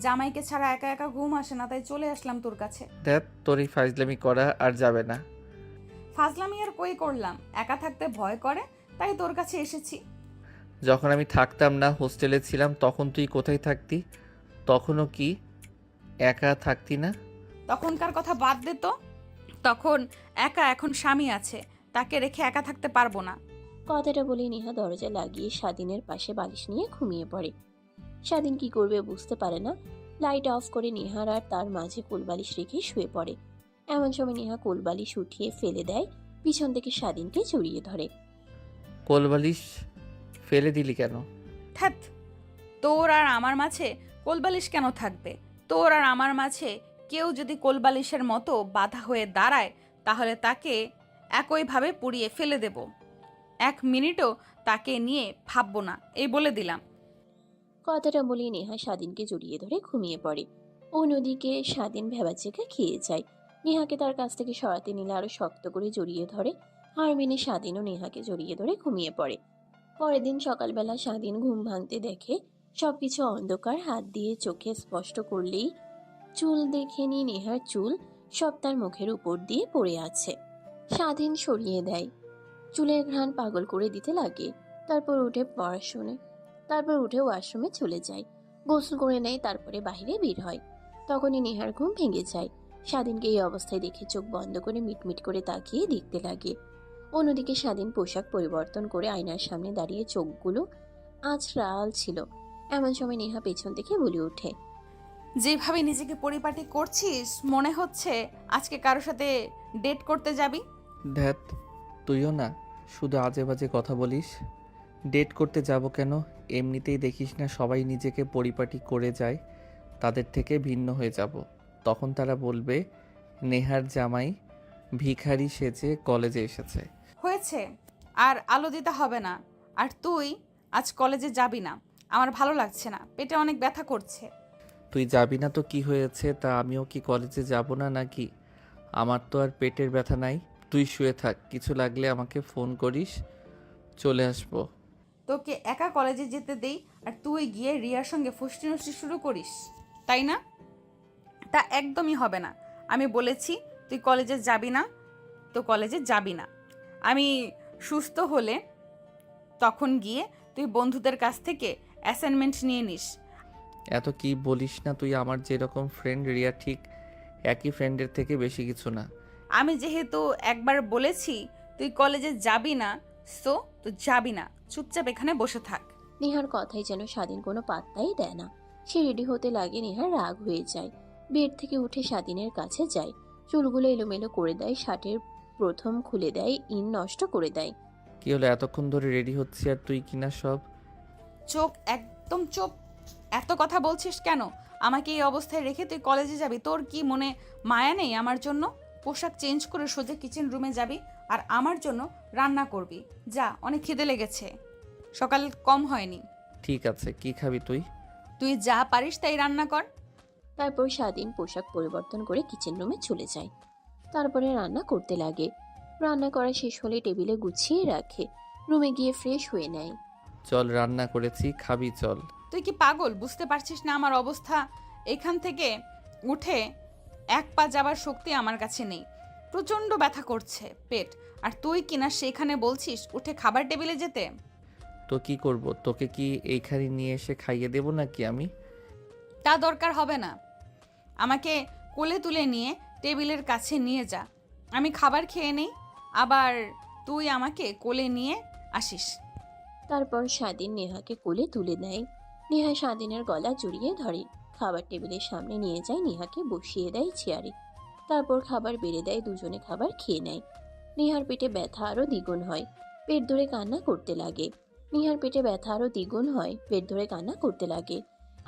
জামাইকে ছাড়া একা একা ঘুম আসে না, তাই চলে আসলাম তোর কাছে। দেখ, তোর এই ফাইজলামি করা আর যাবে না। ফাজলামি আর কই করলাম, একা থাকতে ভয় করে তাই তোর কাছে এসেছি। যখন আমি থাকতাম না, হোস্টেলে ছিলাম, তখন তুই কোথায় থাকতি? তখনও কি একা থাকতি না? তখনকার কথা বাদ দে তো। তখন একা, এখন স্বামী আছে, তাকে রেখে একা থাকতে পারবো না। কথাটা বলে নেহা দরজা লাগিয়ে স্বাধীনের পাশে বালিশ নিয়ে ঘুমিয়ে পড়ে। স্বাধীন কি করবে বুঝতে পারে না। লাইট অফ করে নেহার আর তার মাঝে কোলবালিশ রেখে শুয়ে পড়ে। এমন সময় নেহা কোলবালিশ উঠিয়ে ফেলে দেয়, পিছন থেকে স্বাধীনকে জড়িয়ে ধরে। কোলবালিশ ফেলে দিলি কেন? ধ্যাৎ, তোর আর আমার মাঝে কোলবালিশ কেন থাকবে? তোর আর আমার মাঝে কেউ যদি কোলবালিশের মতো বাধা হয়ে দাঁড়ায়, তাহলে তাকে একইভাবে পুড়িয়ে ফেলে দেব। 1 মিনিটও তাকে নিয়ে ভাববো না, এই বলে দিলাম। কথাটা বলে নেহা স্বাধীনকে জড়িয়ে ধরে ঘুমিয়ে পড়ে। অন্যদিকে স্বাধীন ভেবাচেকা খেয়ে যায়। নেহাকে তার কাছ থেকে সরাতে নিলে আরো শক্ত করে জড়িয়ে ধরে। হার মেনে স্বাধীনও নেহাকে জড়িয়ে ধরে ঘুমিয়ে পড়ে। পরের দিন সকালবেলা স্বাধীন ঘুম ভাঙতে দেখে সবকিছু অন্ধকার। হাত দিয়ে চোখে স্পষ্ট করলেই চুল দেখে নি নেহার চুল সব তার মুখের উপর দিয়ে পড়ে আছে। স্বাধীন সরিয়ে দেয়, চুলের ঘ্রাণ পাগল করে দিতে লাগে। তারপর উঠে ওয়াশরুমে চলে যায়, গোসল করে নেয়, তারপরে বাইরে বের হয়। তখনই নেহার ঘুম ভেঙে যায়। স্বাধীনকে এই অবস্থায় দেখে চোখ বন্ধ করে মিটমিট করে তাকিয়ে দেখতে লাগে। অন্যদিকে স্বাধীন পোশাক পরিবর্তন করে আয়নার সামনে দাঁড়িয়ে চোখগুলো আঁচড়াল ছিল। এমন সময় নেহা পেছন থেকে বলে ওঠে, যেভাবে নিজেকে পরিপাটি করছিস, মনে হচ্ছে আজকে কারোর সাথে ডেট করতে যাবি। ধ্যাত, তুইও না শুধু আজে বাজে কথা বলিস। ডেট করতে যাব কেন? এমনিতেই দেখিস না সবাই নিজেকে পরিপাটি করে যায়, তাদের থেকে ভিন্ন হয়ে যাব। তখন তারা বলবে নেহার জামাই ভিখারি সেজে কলেজে এসেছে। হয়েছে, আর আলো দিতে হবে না। আর তুই আজ কলেজে যাবি না, আমার ভালো লাগছে না, পেটে অনেক ব্যথা করছে। তুই যাবি না তো কি হয়েছে? তা আমিও কি কলেজে যাব না নাকি? আমার তো আর পেটের ব্যথা নাই। তুই শুয়ে থাক, কিছু লাগলে আমাকে ফোন করিস, চলে আসবো। তোকে একা কলেজে যেতে দেই আর তুই গিয়ে রিয়ার সঙ্গে ফুষ্টি নষ্টি শুরু করিস, তাই না? তা একদমই হবে না। আমি বলেছি তুই কলেজে যাবি না, তো কলেজে যাবি না। আমি সুস্থ হলে তখন গিয়ে তুই বন্ধুদের কাছ থেকে অ্যাসাইনমেন্ট নিয়ে নিস। এত কি বলিস না তুই? আমার যেরকম ফ্রেন্ড রিয়া ঠিক একই ফ্রেন্ডের থেকে বেশি কিছু না। আমি যেহেতু একবার বলেছি তুই কলেজে যাবি না, সো তুই যাবি না, চুপচাপ এখানে বসে থাক। নেহার কথাই যেন স্বাধীন কোনো পাত্তাই দেয় না। সে রেডি হতে লাগে, নেহার রাগ হয়ে যায়। বেড থেকে উঠে স্বাধীনের কাছে যায়, চুলগুলো এলোমেলো করে দেয়, শার্টের প্রথম খুলে দেয়, ইন নষ্ট করে দেয়। কি হলো, এতক্ষণ ধরে রেডি হচ্ছি আর তুই কিনা সব? চোখ একদম চোপ। এত কথা বলছিস কেন? আমাকে এই অবস্থায় রেখে তুই কলেজে যাবি? তোর কি মনে মায়া নেই আমার জন্য? পোশাক চেঞ্জ করে সোজা কিচেন রুমে যাবি আর আমার জন্য রান্না করবি। যা, অনেক খিদে লেগেছে, সকাল কম হয়নি। ঠিক আছে, কি খাবি তুই? তুই যা পারিস তাই রান্না কর। তারপর স্বাধীন পোশাক পরিবর্তন করে কিচেন রুমে চলে যায়। তারপরে রান্না করতে লাগে। রান্না করা শেষ হলে টেবিলে গুছিয়ে রাখে, রুমে গিয়ে ফ্রেশ হয়ে নেয়। চল, রান্না করেছি, খাবি চল। তুই কি পাগল? বুঝতে পারছিস না আমার অবস্থা? এখান থেকে উঠে 1 পা যাবার শক্তি আমার কাছে নেই, প্রচণ্ড ব্যথা করছে পেট। আর তুই কিনা সেখানে বলছিস উঠে খাবার টেবিলে যেতে। তো কি করব? তোকে কি এইখানে নিয়ে এসে খাইয়ে দেব নাকি আমি? তা দরকার হবে না, আমাকে কোলে তুলে নিয়ে টেবিলের কাছে নিয়ে যা, আমি খাবার খেয়ে নেই, আবার তুই আমাকে কোলে নিয়ে আসিস। তারপর স্বাধীন নেহাকে কোলে তুলে নেয়। নেহা স্বাধীনের গলা জড়িয়ে ধরে, খাবার টেবিলের সামনে নিয়ে যায়, নেহাকে বসিয়ে দেয় চেয়ারে। তারপর খাবার বেড়ে দেয়, দুজনে খাবার খেয়ে নেয়। নেহার পেটে ব্যথা আরো দ্বিগুণ হয়, পেট ধরে কান্না করতে লাগে। নেহার পেটে ব্যথা আরো দ্বিগুণ হয়, পেট ধরে কান্না করতে লাগে।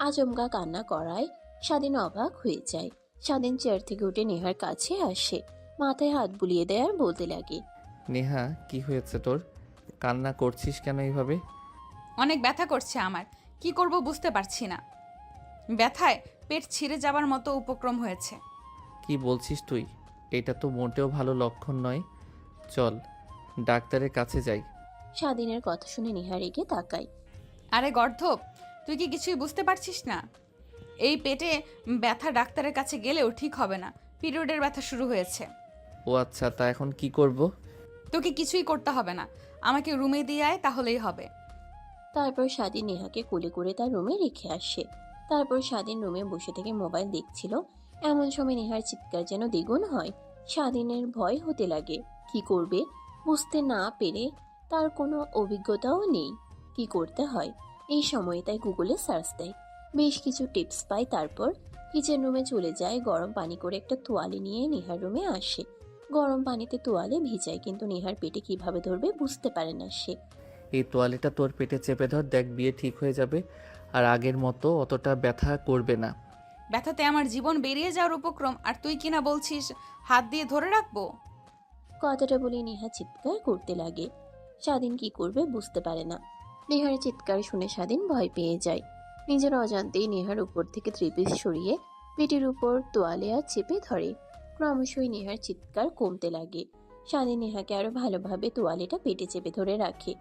আচমকা কান্না করায় স্বাধীন অবাক হয়ে যায়। স্বাধীন চেয়ার থেকে উঠে নেহার কাছে আসে, মাথায় হাত বুলিয়ে দেয় আর বলতে লাগে, নেহা, কি হয়েছে তোর? কান্না করছিস কেন এইভাবে? অনেক ব্যথা করছে আমার, কি করব বুঝতে পারছি না। ব্যথায় পেট ছিঁড়ে যাবার মতো উপক্রম হয়েছে। কি বলছিস তুই? এটা তো মোটেও ভালো লক্ষণ নয়। চল ডাক্তারের কাছে যাই। স্বাধীনের কথা শুনে নেহা রেগে তাকায়। আরে গর্ধপ, তুই কি কিছুই বুঝতে পারছিস না? এই পেটে ব্যথা ডাক্তারের কাছে গেলেও ঠিক হবে না, পিরিয়ডের ব্যথা শুরু হয়েছে। ও আচ্ছা, তা এখন কি করব? তোকে কিছুই করতে হবে না, আমাকে রুমে দিয়ে আয়, তাহলেই হবে। তারপর স্বাধীন নেহাকে কোলে করে তার রুমে রেখে আসে। তারপর স্বাধীন রুমে বসে থেকে মোবাইল দেখছিল। এমন সময় নেহার চিৎকার যেন দ্বিগুণ হয়। স্বাধীনের ভয় হতে লাগে। কি করবে বুঝতে না পেরে, তার কোনো অভিজ্ঞতাও নেই কি করতে হয় এই সময়ে, তাই গুগলে সার্চ দেয়। বেশ কিছু টিপস পায়। তারপর কিচেন রুমে চলে যায়। গরম পানি করে একটা তোয়ালে নিয়ে নেহার রুমে আসে। গরম পানিতে তোয়ালে ভিজায়, কিন্তু নেহার পেটে কিভাবে ধরবে বুঝতে পারে না সে। এই তোয়ালেটা তোর পেটে চেপে ধর, দেখ বিয়ে ঠিক হয়ে যাবে আর আগের মতো অতটা ব্যথা করবে না। ব্যথাতে আমার জীবন বেরিয়ে যাওয়ার উপক্রম, আর তুই কিনা বলছিস হাত দিয়ে ধরে রাখবো। কথাটা বলে নেহা চিৎকার করতে লাগে। স্বাধীন কি করবে বুঝতে পারে না। নেহার চিৎকার শুনে স্বাধীন ভয় পেয়ে যায়। নিজের অজান্তেই নেহার উপর থেকে ত্রিপিস সরিয়ে পেটের উপর তোয়ালে আর চেপে ধরে। ক্রমশই নেহার চিৎকার কমতে লাগে। স্বাধীন নেহাকে আরো ভালোভাবে তোয়ালেটা পেটে চেপে ধরে রাখে।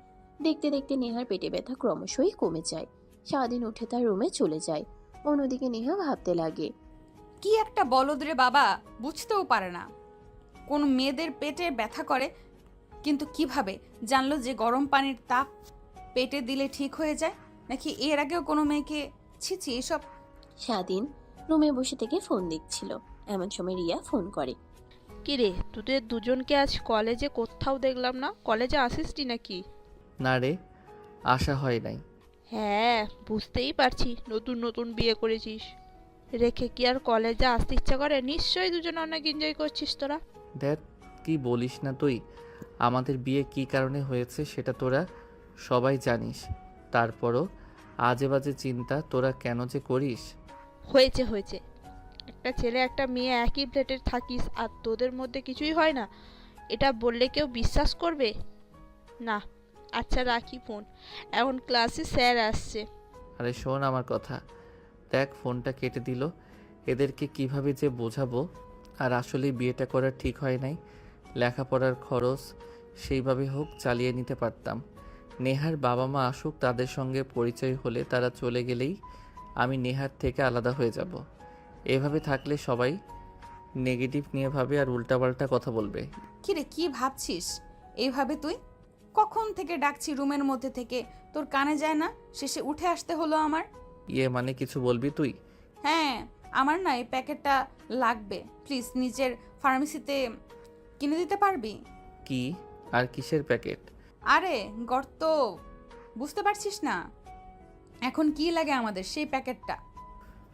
দেখতে দেখতে নেহার পেটে ব্যথা ক্রমশই কমে যায়। স্বাধীন উঠে তার রুমে চলে যায়। অন্যদিকে নেহা ভাবতে লাগে, কি একটা বলদ রে বাবা, বুঝতেও পারে না কোন মেয়েদের পেটে ব্যথা করে, কিন্তু কিভাবে জানলো যে গরম পানির তাপ পেটে দিলে ঠিক হয়ে যায়? নাকি এর আগেও কোনো মেয়েকে ছিছি এসব। স্বাধীন রুমে বসে থেকে ফোন দেখছিল। এমন সময় রিয়া ফোন করে। কিরে, তোদের দুজনকে আজ কলেজে কোথাও দেখলাম না। কলেজে আসিসটি নাকি? না রে, আশা হয় নাই। হ্যাঁ, বুঝতেই পারছি নতুন নতুন বিয়ে করেছিস। রেখে কি আর কলেজে আসতে ইচ্ছা করে? নিশ্চয়ই দুজন অনেক এনজয় করছিস তোরা। দেখ, কি বলিস না তুই। আমাদের বিয়ে কি কারণে হয়েছে সেটা তোরা সবাই জানিস। তারপরও আজে বাজে চিন্তা তোরা কেন যে করিস। হয়েছে হয়েছে, একটা ছেলে একটা মেয়ে একই ফ্ল্যাটে থাকিস আর তোদের মধ্যে কিছুই হয় না, এটা বললে কেউ বিশ্বাস করবে না। আচ্ছা রাখি ফোন, এখন ক্লাসে স্যার আসছে। আরে শোন আমার কথা। দেখ, ফোনটা কেটে দিল। এদেরকে কিভাবে যে বোঝাবো। আর আসলে বিয়েটা করা ঠিক হয় নাই। লেখাপড়ার খরচ সেইভাবে হোক চালিয়ে নিতে পারতাম। নেহার বাবা মা আসুক, তাদের সঙ্গে পরিচয় হলে তারা চলে গেলেই আমি নেহার থেকে আলাদা হয়ে যাব। এভাবে থাকলে সবাই নেগেটিভ নিয়ে ভাবে আর উল্টাপাল্টা কথা বলবে। কিরে, কি ভাবছিস এইভাবে তুই? কখন থেকে ডাকছি রুমের মধ্যে থেকে, তোর কানে যায় না? শেষে উঠে আসতে হলো আমার। মানে কিছু বলবি তুই? হ্যাঁ, আমার না এই প্যাকেটটা লাগবে, প্লিজ নিজের ফার্মেসিতে কিনে দিতে পারবি? কি আর কিসের প্যাকেট? আরে গর্ত, বুঝতে পারছিস না এখন কি লাগে আমাদের সেই প্যাকেটটা?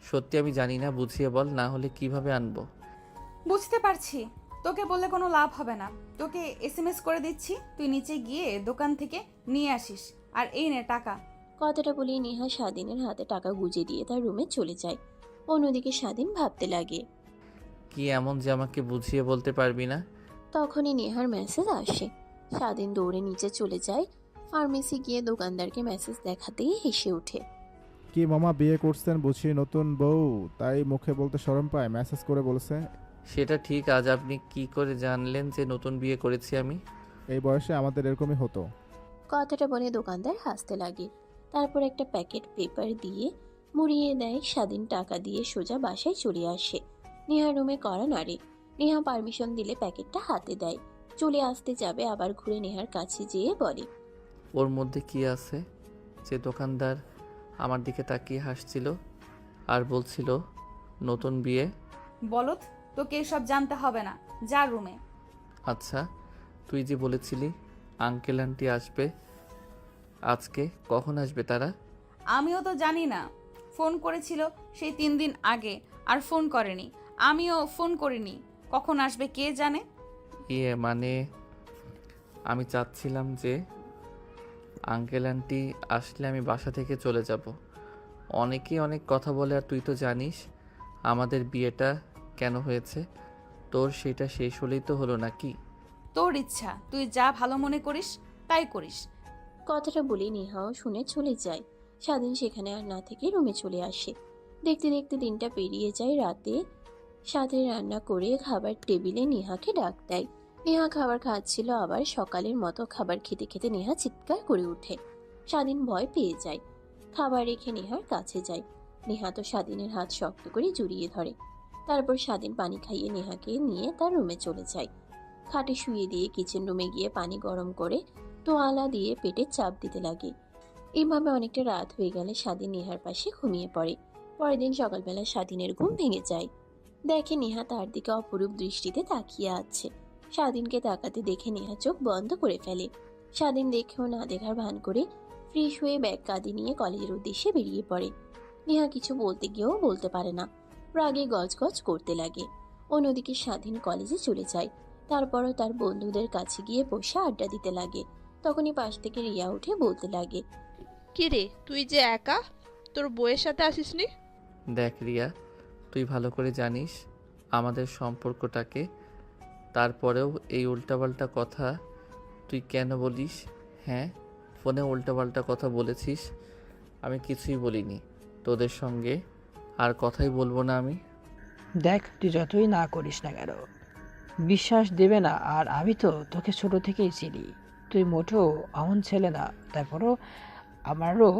সত্যি আমি জানি না, বুঝিয়ে বল, না হলে কিভাবে আনবো। বুঝতে পারছি, তোকে বললে কোনো লাভ হবে না। তোকে এসএমএস করে দিচ্ছি, তুই নিচে গিয়ে দোকান থেকে নিয়ে আসিস। আর এই নে টাকা। কথাটা বলে নেহা স্বাধীনের হাতে টাকা গুজে দিয়ে তার রুমে চলে যায়। অন্যদিকে স্বাধীন ভাবতে লাগে। কি এমন যে আমাকে বুঝিয়ে বলতে পারবি না? তখনই নেহার মেসেজ আসে। স্বাধীন দৌড়ে নিচে চলে যায়। ফার্মেসি গিয়ে দোকানদারকে মেসেজ দেখাতেই হেসে ওঠে। কি মামা বিয়ে করছেন বুঝি নতুন বউ, তাই মুখে বলতে শরম পায়, মেসেজ করে বলছে। সেটা ঠিক, আজ আপনি কি করে জানলেন যে নতুন বিয়ে করেছি আমি? এই বয়সে আমাদের এরকমই হতো। কথাটা বলে দোকানদার হাসতে লাগে। তারপর একটা প্যাকেট পেপার দিয়ে মুড়িয়ে দেয়। স্বাধীন টাকা দিয়ে সোজা বাসায় চলে আসে। নেহা রুমে কড়া নাড়ে। নেহা পারমিশন দিলে প্যাকেটটা হাতে দেয়। চলে আসতে যাবে, আবার ঘুরে নেহার কাছে যেয়ে বলে, ওর মধ্যে কি আছে যে দোকানদার আমার দিকে তাকিয়ে হাসছিল আর বলছিল নতুন বিয়ে? বলত, তোকে এসব জানতে হবে না, যা রুমে। আচ্ছা, তুই যে বলেছিলি আঙ্কেল আন্টি আসবে আজকে, কখন আসবে তারা? আমিও তো জানি না, ফোন করেছিল সেই 3 দিন আগে, আর ফোন করেনি। আমিও ফোন করিনি, কখন আসবে কে জানে। মানে আমি চাচ্ছিলাম যে আঙ্কেল আন্টি আসলে আমি বাসা থেকে চলে যাব। অনেকেই অনেক কথা বলে, আর তুই তো জানিস আমাদের বিয়েটা কেন হয়েছে। তোর সেটা শেষ হলেই তো হলো নাকি? তোর ইচ্ছা, তুই যা ভালো মনে করিস তাই করিস। কথাটা বলে নেহাও শুনে চলে যায়। স্বাধীন সেখানে আর না থেকে রুমে চলে আসে। দেখতে দেখতে দিনটা পেরিয়ে যায়। রাতে স্বাধীন রান্না করে খাবার টেবিলে নেহাকে ডাক দেয়। নেহা খাবার খাচ্ছিল, আবার সকালের মতো খাবার খেতে খেতে নেহা চিৎকার করে ওঠে। স্বাধীন ভয় পেয়ে যায়। খাবার রেখে নেহার কাছে যায়। নেহা তো স্বাধীনের হাত শক্ত করে জড়িয়ে ধরে। তারপর স্বাধীন পানি খাইয়ে নেহাকে নিয়ে তার রুমে চলে যায়। খাটে শুয়ে দিয়ে কিচেন রুমে গিয়ে পানি গরম করে তোয়ালা দিয়ে পেটে চাপ দিতে লাগে। এইভাবে অনেকটা রাত হয়ে গেলে স্বাধীন নেহার পাশে ঘুমিয়ে পড়ে। পরের দিন সকালবেলা স্বাধীনের ঘুম ভেঙে যায়। দেখে নেহা তার দিকে অপরূপ দৃষ্টিতে তাকিয়ে আছে। স্বাধীনকে তাকাতে দেখে নেহা চোখ বন্ধ করে ফেলে। স্বাধীন দেখেও না দেখার ভান করে ফ্রেশ হয়ে ব্যাগ কাঁধে নিয়ে কলেজের উদ্দেশ্যে বেরিয়ে পড়ে। নেহা কিছু বলতে গিয়েও বলতে পারে না, রাগে গজগজ করতে লাগে। অন্যদিকে স্বাধীন কলেজে চলে যায়। তারপরও তার বন্ধুদের কাছে গিয়ে বসে আড্ডা দিতে লাগে। তখনই পাশ থেকে রিয়া উঠে বলতে লাগে, কি রে, তুই যে একা, তোর বউয়ের সাথে আসিসনি? দেখ রিয়া, তুই ভালো করে জানিস আমাদের সম্পর্কটাকে, তারপরেও এই উল্টাপাল্টা কথা তুই কেন বলিস? হ্যাঁ, ফোনে উল্টাপাল্টা কথা বলেছিস, আমি কিছুই বলিনি। তোদের সঙ্গে আর কথাই বলবো না আমি। দেখ, তুই যতই না করিস না কেন, বিশ্বাস দেবে না। আর আমি তো তোকে ছোট থেকেই চিনি, তুই মোটেও এমন ছেলে না। তারপরও আমারও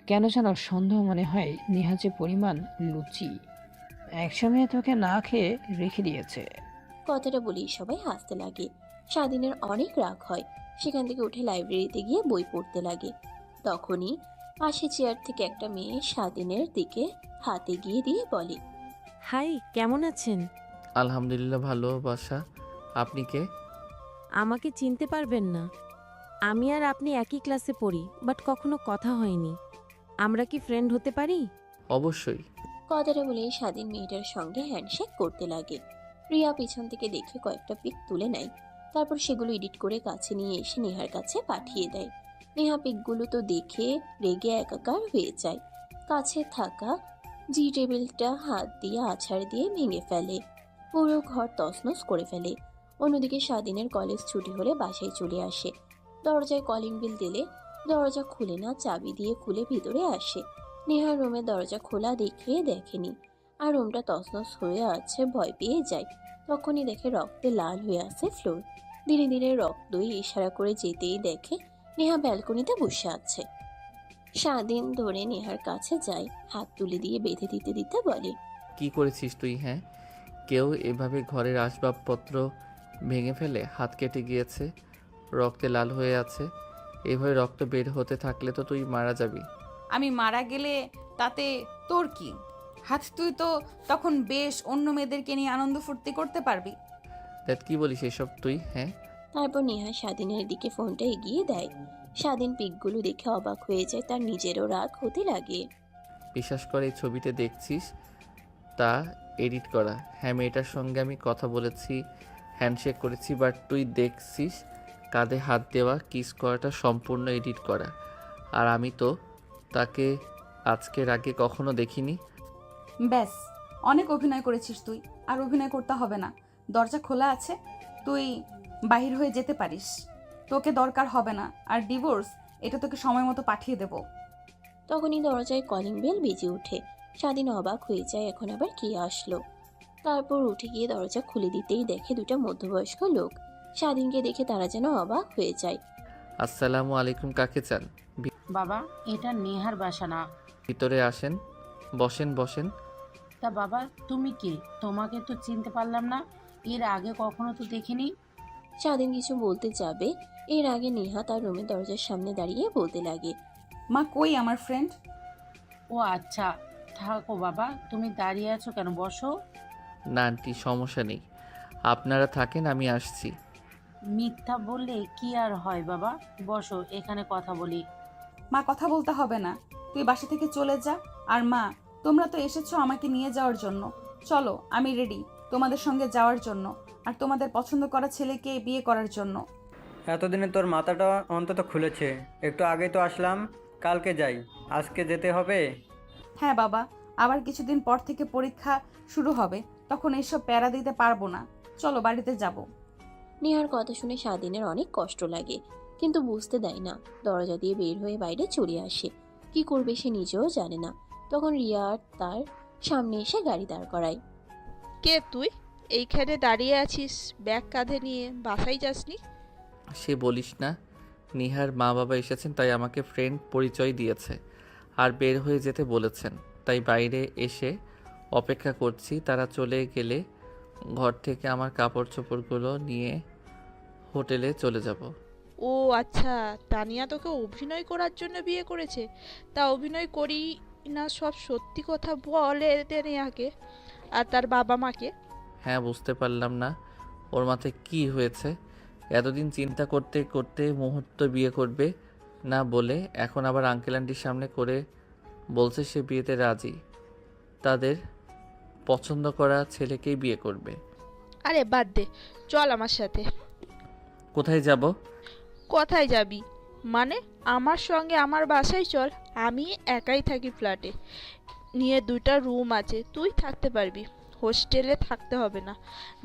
কেন যেন সন্দেহ মনে হয় নেহা যে পরিমাণ লুচি, একসময় তোকে না খেয়ে রেখে দিয়েছে। কথাটা বলেই সবাই হাসতে লাগে। স্বাধীনের অনেক রাগ হয়। সেখান থেকে উঠে লাইব্রেরিতে গিয়ে বই পড়তে লাগে। তখনই পাশে চেয়ার থেকে একটা মেয়ে স্বাধীনের দিকে হাতে গিয়ে দিয়ে বলে, হাই, কেমন আছেন? আলহামদুলিল্লাহ, ভালো। বাসা, আপনি কে? আমাকে চিনতে পারবেন না। আমি আর আপনি একই ক্লাসে পড়ি, বাট কখনো কথা হয়নি। আমরা কি ফ্রেন্ড হতে পারি? অবশ্যই। কথাটা বলেই স্বাধীন মেয়েটার সঙ্গে হ্যান্ডশেক করতে লাগে। রিয়া পিছন থেকে দেখে কয়েকটা পিক তুলে নেয়। তারপর সেগুলো এডিট করে কাছে নিয়ে এসে নেহার কাছে পাঠিয়ে দেয়। নেহা পিকগুলো তো দেখে রেগে একাকার হয়ে যায়। কাছে থাকা জি টেবিলটা হাত দিয়ে আছাড় দিয়ে ভেঙে ফেলে। পুরো ঘর তছনছ করে ফেলে। অন্যদিকে স্বাধীনের কলেজ ছুটি হলে বাসায় চলে আসে। দরজায় কলিং বেল দিলে দরজা খুলে না, চাবি দিয়ে খুলে ভিতরে আসে। নেহার রুমে দরজা খোলা দেখিয়ে দেখেনি, আর রুমটা তছনছ হয়ে আছে, ভয় পেয়ে যায়। তখনই দেখে রক্তে লাল হয়ে আছে ফ্লোর। ধীরে ধীরে রক্তই ইশারা করে যেতেই দেখে নেহা ব্যালকনিতে বসে আছে। স্বাধীন ধরে নেহার কাছে যায়, হাত তুলে দিয়ে বেঁধে দিতে দিতে বলে, কি করেছিস তুই? হ্যাঁ, কেউ এভাবে ঘরের আসবাবপত্র ভেঙে ফেলে? হাত কেটে গিয়েছে, রক্তে লাল হয়ে আছে। এভাবে রক্ত বের হতে থাকলে তো তুই মারা যাবি। আমি মারা গেলে তাতে তোর কি? হাত তুই তো তখন বেশ অন্য মেয়েদেরকে নিয়ে আনন্দ ফুর্তি করতে পারবি। দেখ, কি বলিস এসব তুই? হ্যাঁ, তারপর নেহা স্বাধীনের দিকে ফোনটা এগিয়ে দেয়। স্বাধীন পিকগুলো দেখে অবাক হয়ে যায়, তার নিজেরও রাগ হতে লাগে। বিশ্বাস করে এই ছবিতে দেখছিস তা এডিট করা। হ্যাঁ, মেয়েটার সঙ্গে আমি কথা বলেছি, হ্যান্ডশেক করেছি, বাট তুই দেখছিস কাঁধে হাত দেওয়া, কিস করাটা সম্পূর্ণ এডিট করা। আর আমি তো তাকে আজকের আগে কখনো দেখিনি। ব্যাস, অনেক অভিনয় করেছিস তুই, আর অভিনয় করতে হবে না। দরজা খোলা আছে, তুই বাহির হয়ে যেতে পারিস। তোকে দরকার হবে না। আর ডিভোর্স, এটা তোকে সময় মতো পাঠিয়ে দেব। তখনই দরজায় কলিং বেল বেজে ওঠে। স্বাধীন অবাক হয়ে যায়, এখন আবার কে আসলো। তারপর উঠে গিয়ে দরজা খুলে দিতেই দেখে দুটা মধ্যবয়স্ক লোক। স্বাধীনকে দেখে তারা যেন অবাক হয়ে যায়। আসসালামু আলাইকুম, কাকে চান? বাবা, এটা নেহার বাসা না। ভিতরে আসেন, বসেন বসেন। তা বাবা, তুমি কে? তোমাকে তো চিনতে পারলাম না, এর আগে কখনো তো দেখিনি। স্বাধীন কিছু বলতে যাবে, এর আগে নেহা তার রুমের দরজার সামনে দাঁড়িয়ে বলতে লাগে, মা কই আমার ফ্রেন্ড? ও আচ্ছা, থাকো বাবা, তুমি দাঁড়িয়ে আছো কেন? বসো। না আন্টি, সমস্যা নেই, আপনারা থাকেন, আমি আসছি। মিথ্যা বললে কি আর হয় বাবা, বসো, এখানে কথা বলি। মা, কথা বলতে হবে না, তুই বাসা থেকে চলে যা। আর মা, তোমরা তো এসেছো আমাকে নিয়ে যাওয়ার জন্য, চলো, আমি রেডি তোমাদের সঙ্গে যাওয়ার জন্য, আর তোমাদের পছন্দ করা ছেলেকে বিয়ে করার জন্য। এতদিনে তোর মাথাটা অন্তত খুলেছে। একটু আগে তো আসলাম, কালকে যাই, আজকে যেতে হবে? হ্যাঁ বাবা, আবার কিছুদিন পর থেকে পরীক্ষা শুরু হবে, তখন এইসব প্যারা দিতে পারবো না, চলো বাড়িতে যাব। নেহার কথা শুনে স্বাধীনের অনেক কষ্ট লাগে, কিন্তু বুঝতে দেয় না। দরজা দিয়ে বের হয়ে বাইরে চলে আসে। কি করবে সে নিজেও জানে না। তখন রিয়া তার সামনে এসে গাড়ি দাঁড় করায়। কে তুই? এইখানে দাঁড়িয়ে আছিস ব্যাগ কাঁধে নিয়ে, বাসায় যাসনি? সে বলিস না, নিহার মা বাবা এসেছেন, তাই আমাকে ফ্রেন্ড পরিচয় দিয়েছে আর বের হয়ে যেতে বলেছেন, তাই বাইরে এসে অপেক্ষা করছি। তারা চলে গেলে ঘর থেকে আমার কাপড় চোপড়গুলো নিয়ে হোটেলে চলে যাব। ও আচ্ছা, তানিয়া তোকে অভিনয় করার জন্য বিয়ে করেছে? তা অভিনয় না সব সত্যি কথা বলে নেহাকে আর তার বাবা মাকে। হ্যাঁ, বুঝতে পারলাম না ওর মাথায় কী হয়েছে। এতদিন চিন্তা করতে করতে মুহূর্ত বিয়ে করবে না বলে এখন আবার আঙ্কেল আন্টির সামনে করে বলছে সে বিয়েতে রাজি, তাদের পছন্দ করা ছেলেকেই বিয়ে করবে। আরে বাদ দে, চল আমার সাথে। কোথায় যাব? কোথায় যাবি মানে? আমার সঙ্গে আমার বাসায় চল। আমি একাই থাকি ফ্ল্যাটে, নিয়ে 2টা রুম আছে, তুই থাকতে পারবি। হোস্টেলে থাকতে হবে না,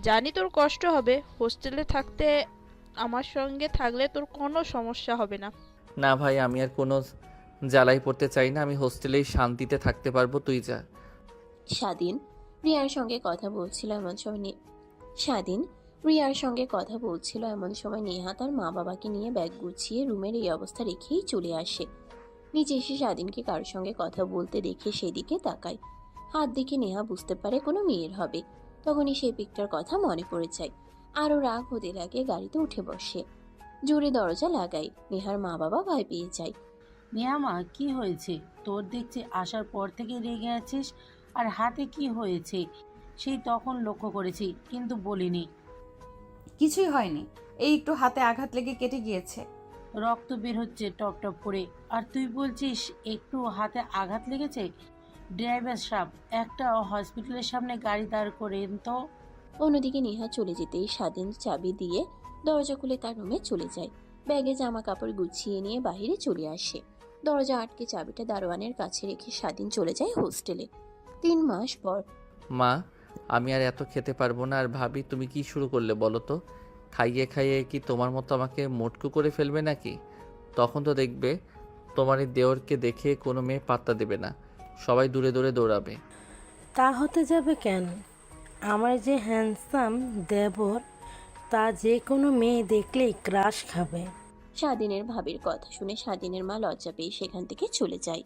জানি তোর কষ্ট হবে। হোস্টেলে থাকতে আমার সঙ্গে থাকলে তোর কোনো সমস্যা হবে না। না ভাই, আমি আর কোনো জ্বালাই পড়তে চাই না, আমি হোস্টেলেই শান্তিতে থাকতে পারবো, তুই যা। স্বাধীন রিয়ার সঙ্গে কথা বলছিল এমন সময় স্বাধীন রিয়ার সঙ্গে কথা বলছিল এমন সময় নেহা তার মা বাবাকে নিয়ে ব্যাগ গুছিয়ে রুমের এই অবস্থা রেখেই চলে আসে। নিচে এসে স্বাধীনকে কারোর সঙ্গে কথা বলতে দেখে সেদিকে তাকায়। হাত দেখে নেহা বুঝতে পারে কোনো মেয়ের হবে। তখনই সেই পিকটার কথা মনে পড়ে যায়। আরও রাগ হতে লাগে, গাড়িতে উঠে বসে। জোরে দরজা লাগায়। নেহার মা বাবা ভয় পেয়ে যায়। নেহামা কি হয়েছে তোর? দেখছি আসার পর থেকে রেগে আছিস। আর হাতে কি হয়েছে? সেই তখন লক্ষ্য করেছি কিন্তু বলিনি। কিছুই হয়নি, এই একটু হাতে আঘাত লেগে কেটে গিয়েছে। রক্ত বের হচ্ছে টপ টপ করে, আর তুই বলছিস একটু হাতে আঘাত লেগেছে? ড্রাইভার সাহেব, একটা হসপিটালের সামনে গাড়ি দাঁড় করেন তো। অন্যদিকে নেহা চলে যেতেই স্বাধীন চাবি দিয়ে দরজা খুলে তার রুমে চলে যায়। ব্যাগে জামা কাপড় গুছিয়ে নিয়ে বাইরে চলে আসে। দরজা আটকে চাবিটা দারোয়ানের কাছে রেখে স্বাধীন চলে যায় হোস্টেলে। 3 মাস পর। মা, আমি আর এত খেতে পারবো না। আর ভাবি, তুমি কি শুরু করলে বলো তো? খাইয়ে খাইয়ে কি তোমার মতো আমাকে মোটকু করে ফেলবে নাকি? তখন তো দেখবে তোমার এই দেওরকে দেখে কোনো মেয়ে পাত্তা দেবে না, সবাই দূরে দূরে দৌড়াবে। তা হতে যাবে কেন? আমার যে হ্যান্ডসাম দেবর, তা যে কোনো মেয়ে দেখলেই ক্রাশ খাবে। স্বাধীনের ভাবির কথা শুনে স্বাধীনের মা লজ্জা পেয়ে সেখান থেকে চলে যায়।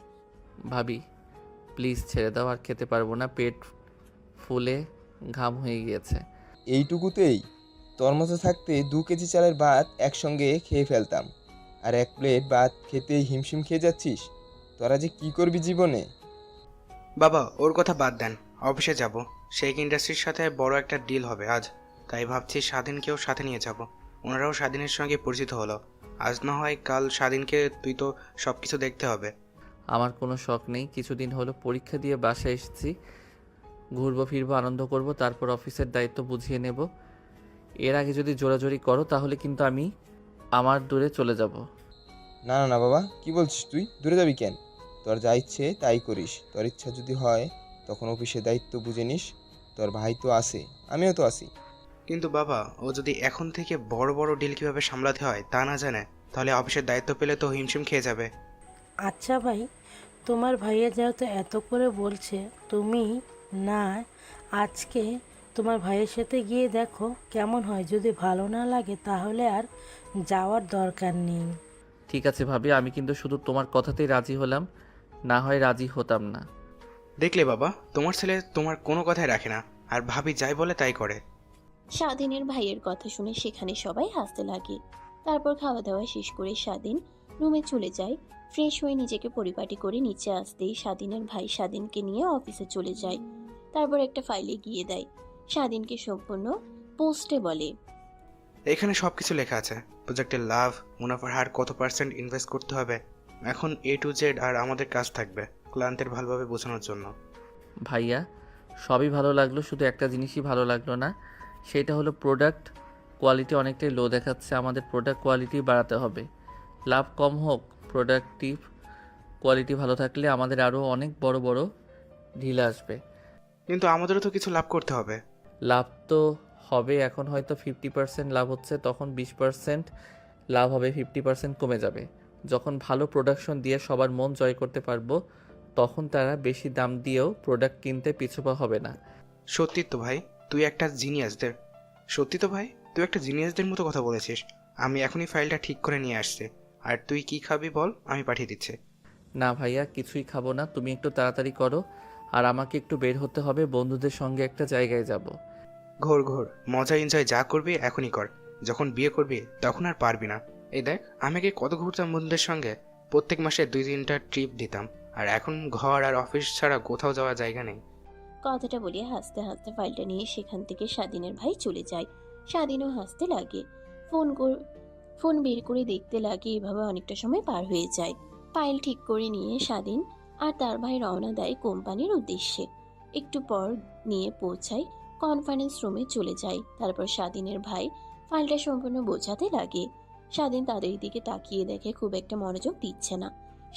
ভাবি প্লিজ ছেড়ে দাও, আর খেতে পারবো না, পেট ফুলে ঘাম হয়ে গিয়েছে। এইটুকুতেই? তোর মতো থাকতে 2 কেজি চালের ভাত একসঙ্গে খেয়ে ফেলতাম, আর 1 প্লেট ভাত খেতেই হিমশিম খেয়ে যাচ্ছিস। তোরা যে কি করবি জীবনে? বাবা ওর কথা বাদ দেন, অফিসে যাব। শেখ ইন্ডাস্ট্রির সাথে বড় একটা ডিল হবে আজ, তাই ভাবছি স্বাধীনকেও সাথে নিয়ে যাব। ওনারাও স্বাধীনের সঙ্গে পরিচিত হলো। আজ না হয় কাল স্বাধীনকে তুই তো সব কিছু দেখতে হবে। আমার কোনো শখ নেই, কিছুদিন হলো পরীক্ষা দিয়ে বাসায় এসেছি, ঘুরবো ফিরবো আনন্দ করব, তারপর অফিসের দায়িত্ব বুঝিয়ে নেব। এর আগে যদি জোরাজোরি করো তাহলে কিন্তু আমি আমার দূরে চলে যাব। না না না বাবা, কি বলছিস তুই? দূরে যাবি কেন? তোর যা ইচ্ছে তাই করিস। তোর ইচ্ছা যদি হয় তখন অফিসের দায়িত্ব বুঝে নিস। তোর ভাই তো আছে, আমিও তো আছি। কিন্তু বাবা ও যদি এখন থেকে বড় বড় ডিল কীভাবে সামলাতে হয় তা না জানে, তাহলে অফিসের দায়িত্ব পেলে তো হিমশিম খেয়ে যাবে। আচ্ছা ভাই, তোমার ভাইয়া যেহেতু এত করে বলছে, তুমি না আজকে তোমার ভাইয়ের সাথে গিয়ে দেখো কেমন হয়। যদি ভালো না লাগে তাহলে আর যাওয়ার দরকার নেই। ঠিক আছে ভাবি, আমি কিন্তু শুধু তোমার কথাতেই রাজি হলাম, না হয় রাজি হতাম না। দেখলে বাবা, তোমার ছেলে তোমার কোনো কথাই রাখে না, আর ভাবি যাই বলে তাই করে। স্বাধীনের ভাইয়ের কথা শুনে সেখানে সবাই হাসতে লাগে। তারপর খাওয়া দাওয়া শেষ করে স্বাধীন রুমে চলে যায়। ফ্রেশ হয়ে নিজেকে পরিপাটি করে নিচে আসতেই স্বাধীনের ভাই স্বাধীনকে নিয়ে অফিসে চলে যায়। তারপর একটা ফাইলে গিয়ে দেয়। স্বাধীনকে সম্পূর্ণ পোস্টে বলে, এখানে সব কিছু লেখা আছে। প্রজেক্টের লাভ, মুনাফার হার, কত % ইনভেস্ট করতে হবে। এখন A to Z আর আমাদের কাজ থাকবে ক্লায়েন্টের ভালোভাবে বোঝানোর জন্য। ভাইয়া সবই ভালো লাগলো, শুধু একটা জিনিসই ভালো লাগলো না, সেটা হলো প্রোডাক্ট কোয়ালিটি অনেকটাই লো দেখাচ্ছে। আমাদের প্রোডাক্ট কোয়ালিটি বাড়াতে হবে। লাভ কম হোক, প্রোডাক্টিভ কোয়ালিটি ভালো থাকলে আমাদের আরও অনেক বড় বড় ঢিল আসবে। কিন্তু আমাদেরও তো কিছু লাভ করতে হবে। লাভ তো হবে, এখন হয়তো 50% লাভ হচ্ছে, তখন 20% লাভ হবে, 50% কমে যাবে। যখন ভালো প্রোডাকশন দিয়ে সবার মন জয় করতে পারবো, তখন তারা বেশি দাম দিয়েও প্রোডাক্ট কিনতে পিছপা হবে না। সত্যি তো ভাই, তুই একটা জিনিয়াসদের মতো কথা বলেছিস। আমি এখনই ফাইলটা ঠিক করে নিয়ে আসছি। আর তুই কি খাবি বল, আমি পাঠিয়ে দিচ্ছি। না ভাইয়া, কিছুই খাবো না, তুমি একটু তাড়াতাড়ি করো। আর আমাকে একটু বের হতে হবে, বন্ধুদের সঙ্গে একটা জায়গায় যাব। ঘোর ঘোর, মজা এনজয় যা করবি এখনই কর। যখন বিয়ে করবি তখন আর পারবি না। এই দেখ, আমি আগে কত ঘুরতাম বন্ধুদের সঙ্গে। প্রত্যেক মাসে 2-3টা ট্রিপ দিতাম। আর এখন ঘর আর অফিস ছাড়া কোথাও যাওয়ার জায়গা নেই। কথাটা বলে হাসতে হাসতে ফাইলটা নিয়ে সেখান থেকে স্বাধীনের ভাই চলে যায়। স্বাধীনও হাসতে লাগে। ফোন বের করে দেখতে লাগে। এভাবে অনেকটা সময় পার হয়ে যায়। ফাইল ঠিক করে নিয়ে স্বাধীন আর তার ভাই রওনা দেয় কোম্পানির উদ্দেশ্যে। একটু পর নিয়ে পৌঁছায় কনফারেন্স রুমে চলে যায়। তারপর স্বাধীনের ভাই ফাইলটা সম্পূর্ণ বোঝাতে লাগে। স্বাধীন তাদের দিকে তাকিয়ে দেখে খুব একটা মনোযোগ দিচ্ছে না।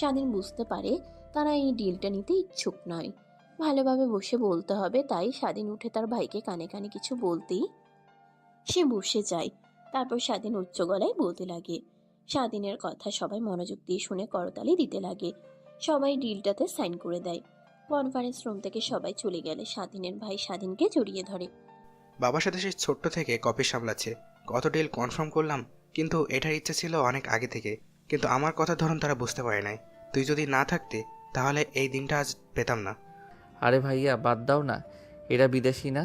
স্বাধীন বুঝতে পারে তারা এই ডিলটা নিতে ইচ্ছুক নয়। ভালোভাবে বসে বলতে হবে, তাই স্বাধীন উঠে তার ভাইকে কানে কানে কিছু বলতেই সে বসে যায়। তারপর স্বাধীন উচ্চ গলায় বলতে লাগে। স্বাধীনের কথা সবাই মনোযোগ দিয়ে শুনে করতালি দিতে লাগে। সবাই ডিলটাতে সাইন করে দেয়। কনফারেন্স রুম থেকে সবাই চলে গেলে স্বাধীনের ভাই স্বাধীনকে জড়িয়ে ধরে। বাবার সাথে সে ছোট্ট থেকে কফি সামলাচ্ছে, কত ডিল কনফার্ম করলাম, কিন্তু এটার ইচ্ছে ছিল অনেক আগে থেকে, কিন্তু আমার কথার ধরন তারা বুঝতে পারে নাই। তুই যদি না থাকতে তাহলে এই দিনটা আজ পেতাম না। আরে ভাইয়া বাদ দাও না, এরা বিদেশি না,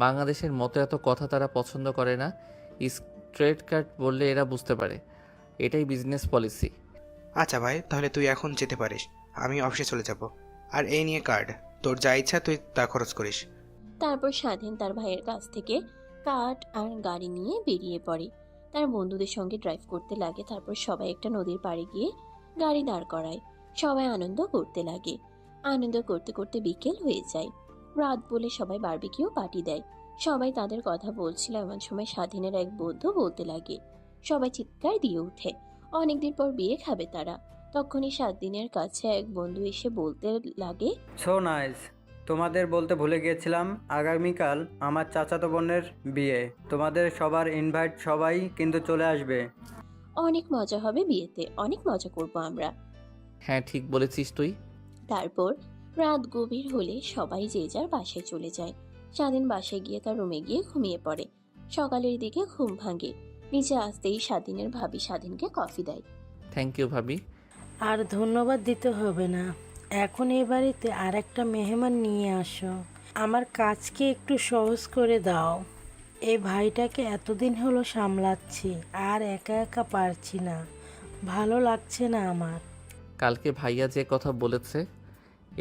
বাংলাদেশের মতো এত কথা তারা পছন্দ করে না। স্ট্রেট কাট বললে এরা বুঝতে পারে, এটাই বিজনেস পলিসি। আচ্ছা ভাই, তাহলে তুই এখন যেতে পারিস, আমি অফিসে চলে যাব। আর এই নিয়ে কার্ড, তোর যা ইচ্ছা তুই তা খরচ করিস। তারপর স্বাধীন তার ভাইয়ের কাছ থেকে কার্ড আর গাড়ি নিয়ে বেরিয়ে পড়ে। তার বন্ধুদের সঙ্গে ড্রাইভ করতে লাগে। তারপর সবাই একটা নদীর পাড়ে গিয়ে গাড়ি দাঁড় করায়। সবাই আনন্দ করতে লাগে। আনন্দ করতে করতে বিকেল হয়ে যায়। রাত বলে সবাই বারবিকিউ পার্টি দেয়। সবাই তাদের কথা বলছিল, এমন সময় স্বাধীনের এক বন্ধু বলতে লাগে। সবাই চিৎকার দিয়ে ওঠে। অনেকদিন পর বিয়ে খাবে তারা। তখনই স্বাধীনের কাছে এক বন্ধু এসে বলতে লাগে, সো নাইস, তোমাদের বলতে ভুলে গিয়েছিলাম, আগামীকাল আমার চাচাতো বোনের বিয়ে। তোমাদের সবার ইনভাইট, সবাই কিন্তু চলে আসবে। অনেক মজা হবে বিয়েতে, অনেক মজা করব আমরা। হ্যাঁ ঠিক বলেছিস তুই। তারপর রাত গভীর হলে সবাই যে যার বাসায় চলে যায়। স্বাধীন বাসায় গিয়ে তার রুমে গিয়ে ঘুমিয়ে পড়ে। সকালের দিকে ঘুম ভাঙে। নিচে আসতেই স্বাধীনের ভাবি স্বাধীনকে কফি দেয়। থ্যাংক ইউ ভাবি। আর ধন্যবাদ দিতে হবে না, এখন এই বাড়িতে আর একটা মেহমান নিয়ে আসো। আমার কাজকে একটু সহজ করে দাও। এই ভাইটাকে এতদিন হলো সামলাচ্ছি, আর একা একা পারছি না, ভালো লাগছে না আমার। কালকে ভাইয়া যে কথা বলেছে,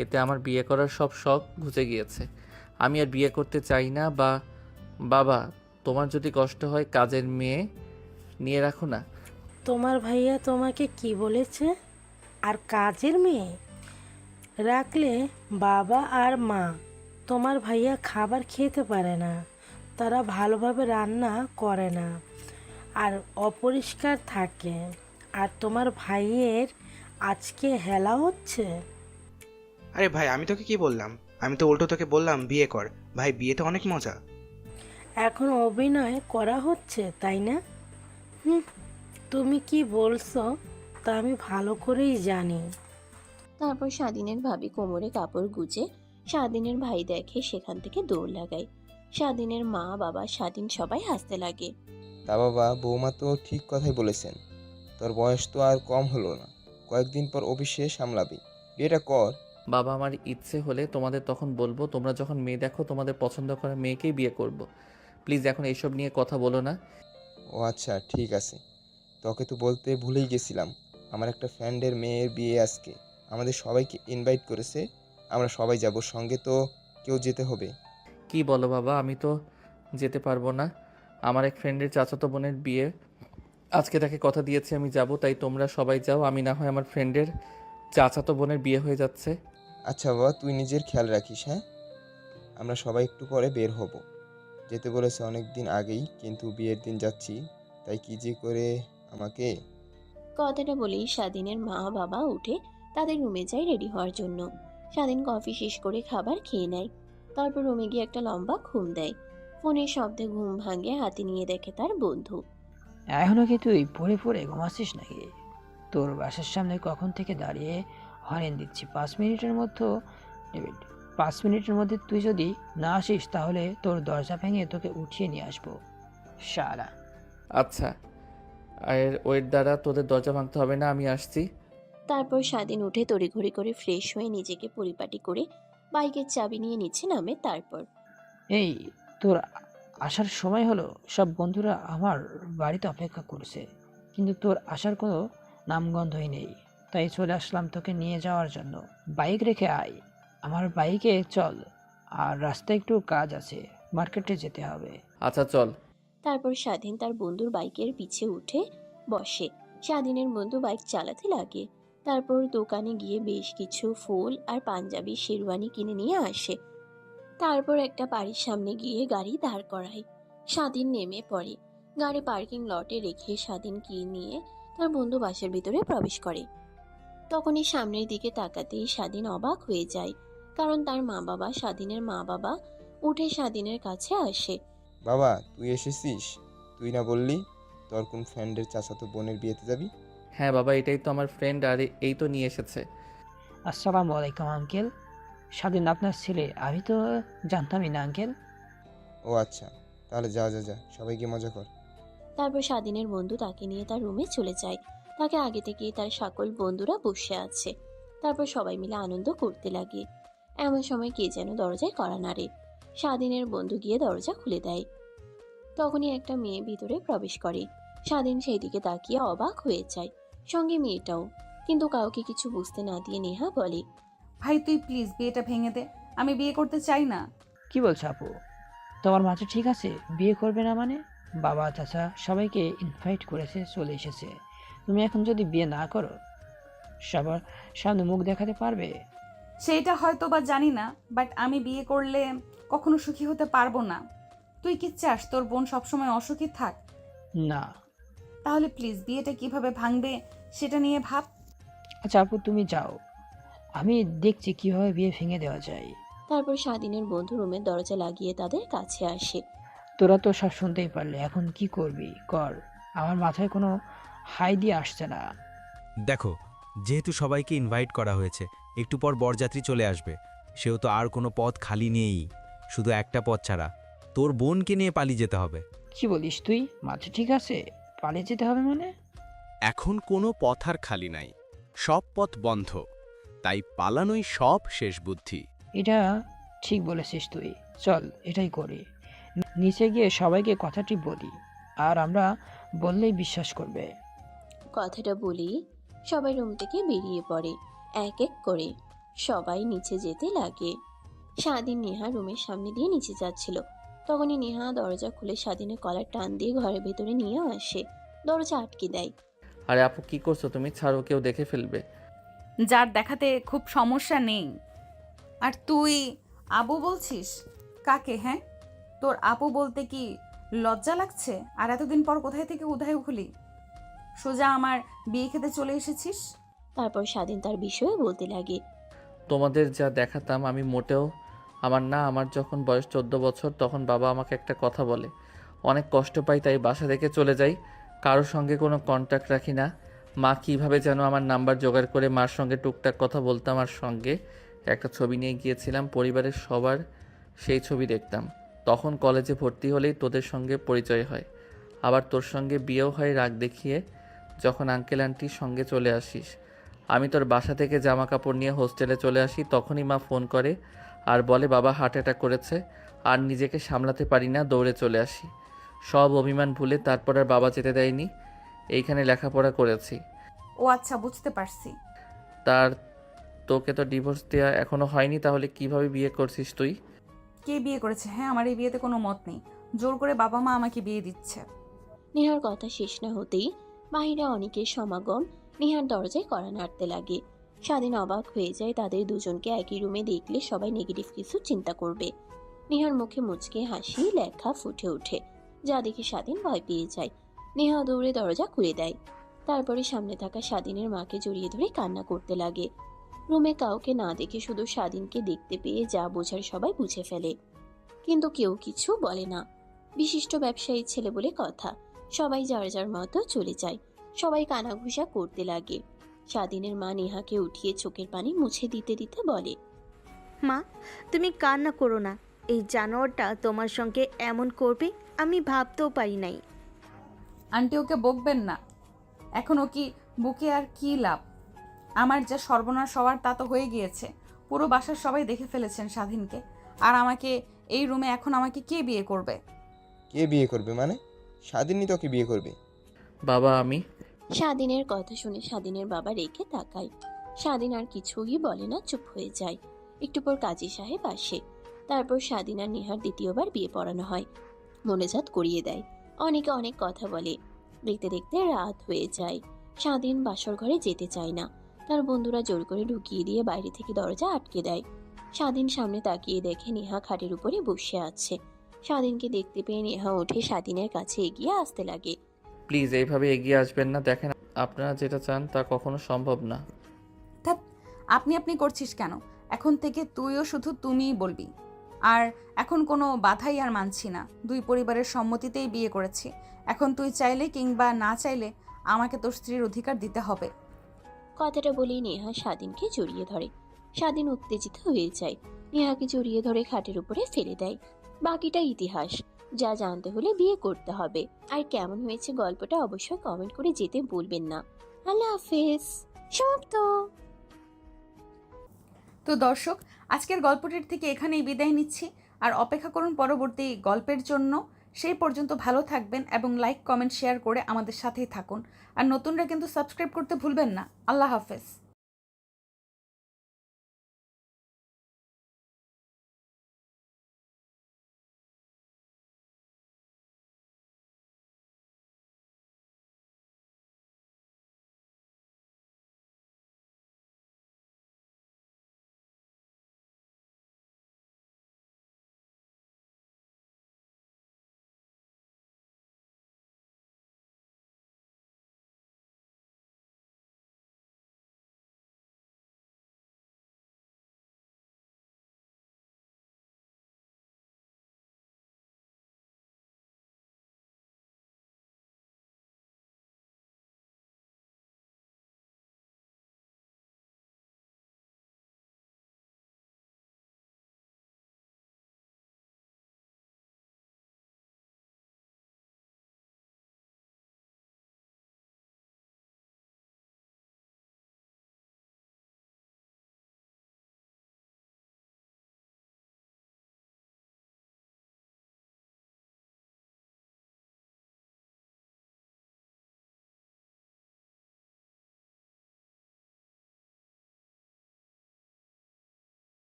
এতে আমার বিয়ে করার সব শখ ঘুচে গিয়েছে। আমি আর বিয়ে করতে চাই না। বাবা, তোমার যদি কষ্ট হয় কাজের মেয়ে নিয়ে রাখো না। তোমার ভাইয়া তোমাকে কি বলেছে? আর কাজের মেয়ে রাখলে বাবা আর মা তোমার ভাইয়া খাবার খেতে পারে না, তারা ভালোভাবে রান্না করে না আর অপরিষ্কার থাকে। আর তোমার ভাইয়ের আজকে হেলা হচ্ছে। আরে ভাই, আমি তোকে কি বললাম? আমি তো উল্টো তোকে বললাম বিয়ে কর। ভাই, বিয়েতে অনেক মজা। এখন অভিনয় করা হচ্ছে, তাই না? তুমি কি বলছো তা আমি ভালো করেই জানি। তারপর স্বাধীনের ভাবি কোমরে কাপড় গুজে স্বাধীনের ভাই দেখে, সেখান থেকে দৌড় লাগায়। স্বাধীনের মা বাবা স্বাধীন সবাই হাসতে লাগে। তা বাবা, বৌমা তো ঠিক কথাই বলেছেন, তোর বয়স তো আর কম হলো না, কয়েকদিন পর অফিসে সামলাবি, বিয়েটা কর। বাবা, আমার ইচ্ছে হলে তোমাদের তখন বলবো। তোমরা যখন মেয়ে দেখো, তোমাদের পছন্দ করা মেয়েকেই বিয়ে করব। প্লিজ এখন এইসব নিয়ে কথা বলো না। ও আচ্ছা, ঠিক আছে। তোকে তো বলতে ভুলেই গেছিলাম, আমার একটা ফ্রেন্ডের মেয়ের বিয়ে আজকে, আমাদের সবাইকে ইনভাইট করেছে, আমরা সবাই যাব, সঙ্গে তো কেউ যেতে হবে। কি বলো বাবা, আমি তো যেতে পারবো না। আমার এক ফ্রেন্ডের চাচাতো বোনের বিয়ে আজকে, তাকে কথা দিয়েছি আমি যাব, তাই তোমরা সবাই যাও। আমি না হয় আমার ফ্রেন্ডের চাচাতো বোনের বিয়ে হয়ে যাচ্ছে। আচ্ছা বাবা, তুই নিজের খেয়াল রাখিস, হ্যাঁ? আমরা সবাই একটু পরে বের হব। যেতে বলেছে অনেক দিন আগেই, কিন্তু বিয়ের দিন যাচ্ছি, তাই কি যে করে আমাকে। কথাটা বলেই স্বাধীনের মা বাবা উঠে তাদের রুমে যায় রেডি হওয়ার জন্য। স্বাধীন কফি শেষ করে খাবার খেয়ে নেয়। তারপর রুমে গিয়ে একটা লম্বা ঘুম দেয়। ফোনের শব্দে ঘুম ভাঙে, হাতে নিয়ে দেখে তার বন্ধু। এখনো কি তুই পড়ে পড়ে ঘুমাচ্ছিস নাকি? তোর বাসার সামনে কখন থেকে দাঁড়িয়ে হরেন দিচ্ছি, 5 মিনিটের মধ্যে তুই যদি না আসিস তাহলে তোর দরজা ভেঙে তোকে উঠিয়ে নিয়ে আসবো শালা। আচ্ছা, আর ওয়েট দ্বারা তোদের দরজা ভাঙতে হবে না, আমি আসছি। তারপর স্বাধীন উঠে তড়িঘড়ি করে ফ্রেশ হয়ে নিজেকে পরিপাটি করে বাইকের চাবি নিয়ে নিচে নামে। তারপর এই তোর আসার সময় হলো, সব বন্ধুরা আমার বাড়িতে অপেক্ষা করছে, কিন্তু তোর আসার কোনো নামগন্ধই নেই। তাই চলে আসলাম তোকে নিয়ে যাওয়ার জন্য। বাইক রেখে আয়, আমার বাইকে চল। আর রাস্তায় একটু কাজ আছে, মার্কেটে যেতে হবে। আচ্ছা চল। তারপর স্বাধীন তার বন্ধুর বাইকের পিছে উঠে বসে। স্বাধীনের বন্ধু বাইক চালাতে লাগে। তারপর দোকানে গিয়ে বেশ কিছু ফুল আর পাঞ্জাবি শেরওয়ানি কিনে নিয়ে আসে। তারপর একটা বাড়ির সামনে গিয়ে গাড়ি দাঁড় করায়। স্বাধীন নেমে পড়ে। গাড়ি পার্কিং লটে রেখে স্বাধীন কি নিয়ে তার বন্ধু বাসের ভিতরে প্রবেশ করে। তখনই সামনের দিকে তাকাতেই স্বাধীন অবাক হয়ে যায়, কারণ তার মা বাবা, স্বাধীনের মা বাবা উঠে স্বাধীনের কাছে আসে। বাবা তুই এসেছিস? তুই না বললি তোর কোন ফ্রেন্ডের চাচাতো বোনের বিয়েতে যাবি? হ্যাঁ বাবা, এটাই তো আমার ফ্রেন্ড, আর এই তো নিয়ে এসেছে। আসসালামু আলাইকুম আঙ্কেল। স্বাধীন আপনার ছেলে? আমি তো জানতামই না আঙ্কেল। ও আচ্ছা, তাহলে যা যা যা, সবাইকে মজা কর। তারপর স্বাধীনের বন্ধু তাকে নিয়ে তার রুমে চলে যায়। তাকে আগে থেকেই তার সকল বন্ধুরা বসে আছে। তারপর সবাই মিলে আনন্দ করতে লাগে। এমন সময় কে যেন দরজায় কড়া নাড়ে। স্বাধীনের বন্ধু গিয়ে দরজা খুলে দেয়। তখনই একটা মেয়ে ভিতরে প্রবেশ করে। স্বাধীন সেই দিকে তাকিয়ে অবাক হয়ে যায়, সঙ্গে মেয়েটাও। কিন্তু কাউকে কিছু বুঝতে না দিয়ে নেহা বলে, ভাই তুই প্লিজ বিয়েটা ভেঙে দে, আমি বিয়ে করতে চাই না। কি বলছো আপু? তোমার মাথা ঠিক আছে? বিয়ে করবে না মানে? বাবা চাচা সবাইকে ইনভাইট করেছে, চলে এসেছে। তুমি এখন যদি বিয়ে না করো, সবার সামনে মুখ দেখাতে পারবে? সেইটা হয়তো বা জানি না, বাট আমি বিয়ে করলে কখনো সুখী হতে পারবো না। তুই কি চাস তোর বোন সবসময় অসুখী থাক? না। তাহলে প্লিজ বিয়েটা কিভাবে ভাঙবে সেটা নিয়ে ভাব। আচ্ছা আপু তুমি যাও, আমি দেখছি কিভাবে বিয়ে ভেঙে দেওয়া যায়। তারপর স্বাধীনের বন্ধু রুমের দরজা লাগিয়ে তাদের কাছে আসে। তোরা তো সব শুনতেই পারলে, এখন কি করবি কর। আমার মাথায় কোনো হাই দিয়ে আসছে না। দেখো, যেহেতু সবাইকে ইনভাইট করা হয়েছে, একটু পর বরযাত্রী চলে আসবে। সেও তো আর কোনো পথ খালি নেই, শুধু একটা পথ ছাড়া, তোর বোনকে নিয়ে পালিয়ে যেতে হবে। কি বলিস তুই? মাথা ঠিক আছে? পালিয়ে যেতে হবে মানে? এখন কোনো পথ আর খালি নাই, সব পথ বন্ধ, তাই পালানোই সব শেষ বুদ্ধি। এটা ঠিক বলেছিস তুই, চল এটাই করি। নিচে গিয়ে সবাইকে কথাটি বলি, আর আমরা বললেই বিশ্বাস করবে। কথাটা বলি সবাই রুম থেকে বেরিয়ে পড়ে। এক এক করে সবাই নিচে যেতে লাগে। স্বাধীন নেহা রুমের সামনে দিয়ে নিচে যাচ্ছিল। তখনই নেহা দরজা খুলে স্বাধীনের কলার টান দিয়ে ঘরের ভেতরে নিয়ে আসে। দরজা আটকে দেয়। আরে আপু কি করছো তুমি? ছাড়ো, কেউ দেখে ফেলবে। যার দেখাতে খুব সমস্যা নেই। আর তুই আবু বলছিস কাকে? হ্যাঁ, তোর আপু বলতে কি লজ্জা লাগছে? আর এতদিন পর কোথায় থেকে উধায় হলি? সোজা আমার বিয়ে খেতে চলে এসেছিস। তারপর স্বাধীন তার বিষয়ে বলতে লাগে। তোমাদের যা দেখাতাম আমি মোটেও আমার না। আমার যখন বয়স 14 বছর তখন বাবা আমাকে একটা কথা বলে, অনেক কষ্ট পাই, তাই বাসা থেকে চলে যাই, কারোর সঙ্গে কোনো কন্ট্যাক্ট রাখি না। মা কীভাবে যেন আমার নাম্বার জোগাড় করে মার সঙ্গে টুকটাক কথা বলতাম, আর সঙ্গে একটা ছবি নিয়ে গিয়েছিলাম, পরিবারের সবার সেই ছবি দেখতাম। তখন কলেজে ভর্তি হলেই তোদের সঙ্গে পরিচয় হয়, আবার তোর সঙ্গে বিয়েও হয় রাগ দেখিয়ে, যখন আঙ্কেল আন্টির সঙ্গে চলে আসিস। আমি তোর বাসা থেকে জামা কাপড় নিয়ে হোস্টেলে চলে আসি, তখনই মা ফোন করে আর বলে বাবা হার্ট অ্যাটাক করেছে, আর নিজেকে সামলাতে পারি না, দৌড়ে চলে আসি। সব অভিমান ভুলে তারপর আর বাবা যেতে দেয়নি, এইখানে লেখাপড়া করেছি। ও আচ্ছা, বুঝতে পারছি। তার তোকে তো ডিভোর্স দেওয়া এখনো হয়নি, তাহলে কিভাবে বিয়ে করছিস তুই? কে বিয়ে করেছে? হ্যাঁ, আমার এই বিয়েতে কোনো মত নেই। জোর করে বাবা মা আমাকে বিয়ে দিচ্ছে। নেহার কথা শেষ না হতেই বাহিরে অনেকের সমাগম। নেহার দরজায় কড়া নাড়তে লাগে। স্বাধীন অবাক হয়ে যায়, তাদের দুজনকে একই রুমে দেখলে সবাই নেগেটিভ কিছু চিন্তা করবে। নেহার মুখে মুচকে হাসি লেখা ফুটে ওঠে, যা দেখে স্বাধীন ভয় পেয়ে যায়। নেহা দৌড়ে দরজা খুলে দেয়। তারপরে সামনে থাকা স্বাধীনের মাকে জড়িয়ে ধরে কান্না করতে লাগে। রুমে কাউকে না দেখে শুধু স্বাধীনকে দেখতে পেয়ে যা বোঝার সবাই বুঝে ফেলে, কিন্তু কেউ কিছু বলে না। বিশিষ্ট ব্যবসায়ী ছেলে বলে কথা। সবাই যার যার মতো চলে যায়। সবাই কানাঘুষা করতে লাগে। স্বাধীনের মা নেহাকে উঠিয়ে চোখের পানি মুছে দিতে দিতে বলে, মা তুমি কান্না করো না, এই জানোয়ারটা তোমার সঙ্গে এমন করবে আমি ভাবতেও পারি নাই। আন্টি ওকে বকবেন না, এখন ও কি বুকে আর কি লাভ? আমার যা সর্বনাশ হওয়ার তা তো হয়ে গিয়েছে। পুরো বাসার সবাই দেখে ফেলেছেন স্বাধীনকে, আর আমাকে এই রুমে এখন আমাকে কে বিয়ে করবে? কে বিয়ে করবে মানে? স্বাধীনই তোকে বিয়ে করবে। বাবা আমি স্বাধীনের কথা শুনে স্বাধীনের বাবা রেখে তাকায়। স্বাধীন আর কিছুই বলে না, চুপ হয়ে যায়। একটু পর কাজী সাহেব আসে। তারপর স্বাধীন আর নেহার দ্বিতীয়বার বিয়ে পড়ানো হয়, মনোজাত করিয়ে দেয়। অনেকে অনেক কথা বলে। দেখতে দেখতে রাত হয়ে যায়। স্বাধীন বাসর ঘরে যেতে চায় না। তার বন্ধুরা জোর করে ঢুকিয়ে দিয়ে বাইরে থেকে দরজা আটকে দেয়। স্বাধীন সামনে তাকিয়ে দেখে নেহা খাটের উপরে বসে আছে। স্বাধীনকে দেখতে পেয়ে নেহা উঠে স্বাধীনের কাছে এগিয়ে আসতে লাগে। প্লিজ এইভাবে এগিয়ে আসবেন না, দেখেন আপনারা যেটা চান তা কখনো সম্ভব না। ধ্যাৎ, আপনি করছিস কেন? এখন থেকে তুইও শুধু তুমিই বলবি। আর এখন কোনো বাধাই আর মানছি না। দুই পরিবারের সম্মতিতেই বিয়ে করেছি। এখন তুই চাইলে কিংবা না চাইলে আমাকে তোর স্ত্রীর অধিকার দিতে হবে। কথাটা বলেই নেহা স্বাধীনকে জড়িয়ে ধরে। স্বাধীন উত্তেজিত হয়ে যায়, নেহাকে জড়িয়ে ধরে খাটের উপরে ফেলে দেয়। বাকিটা ইতিহাস, যা জানতে হলে বিয়ে করতে হবে। আর কেমন হয়েছে গল্পটা অবশ্যই কমেন্ট করে যেতে ভুলবেন না। আল্লাহ হাফেজ। সমাপ্ত। তো দর্শক, আজকের গল্পটির থেকে এখানেই বিদায় নিচ্ছি। আর অপেক্ষা করুন পরবর্তী গল্পের জন্য। সেই পর্যন্ত ভালো থাকবেন এবং লাইক, কমেন্ট, শেয়ার করে আমাদের সাথেই থাকুন। আর নতুনরা কিন্তু সাবস্ক্রাইব করতে ভুলবেন না। আল্লাহ হাফেজ।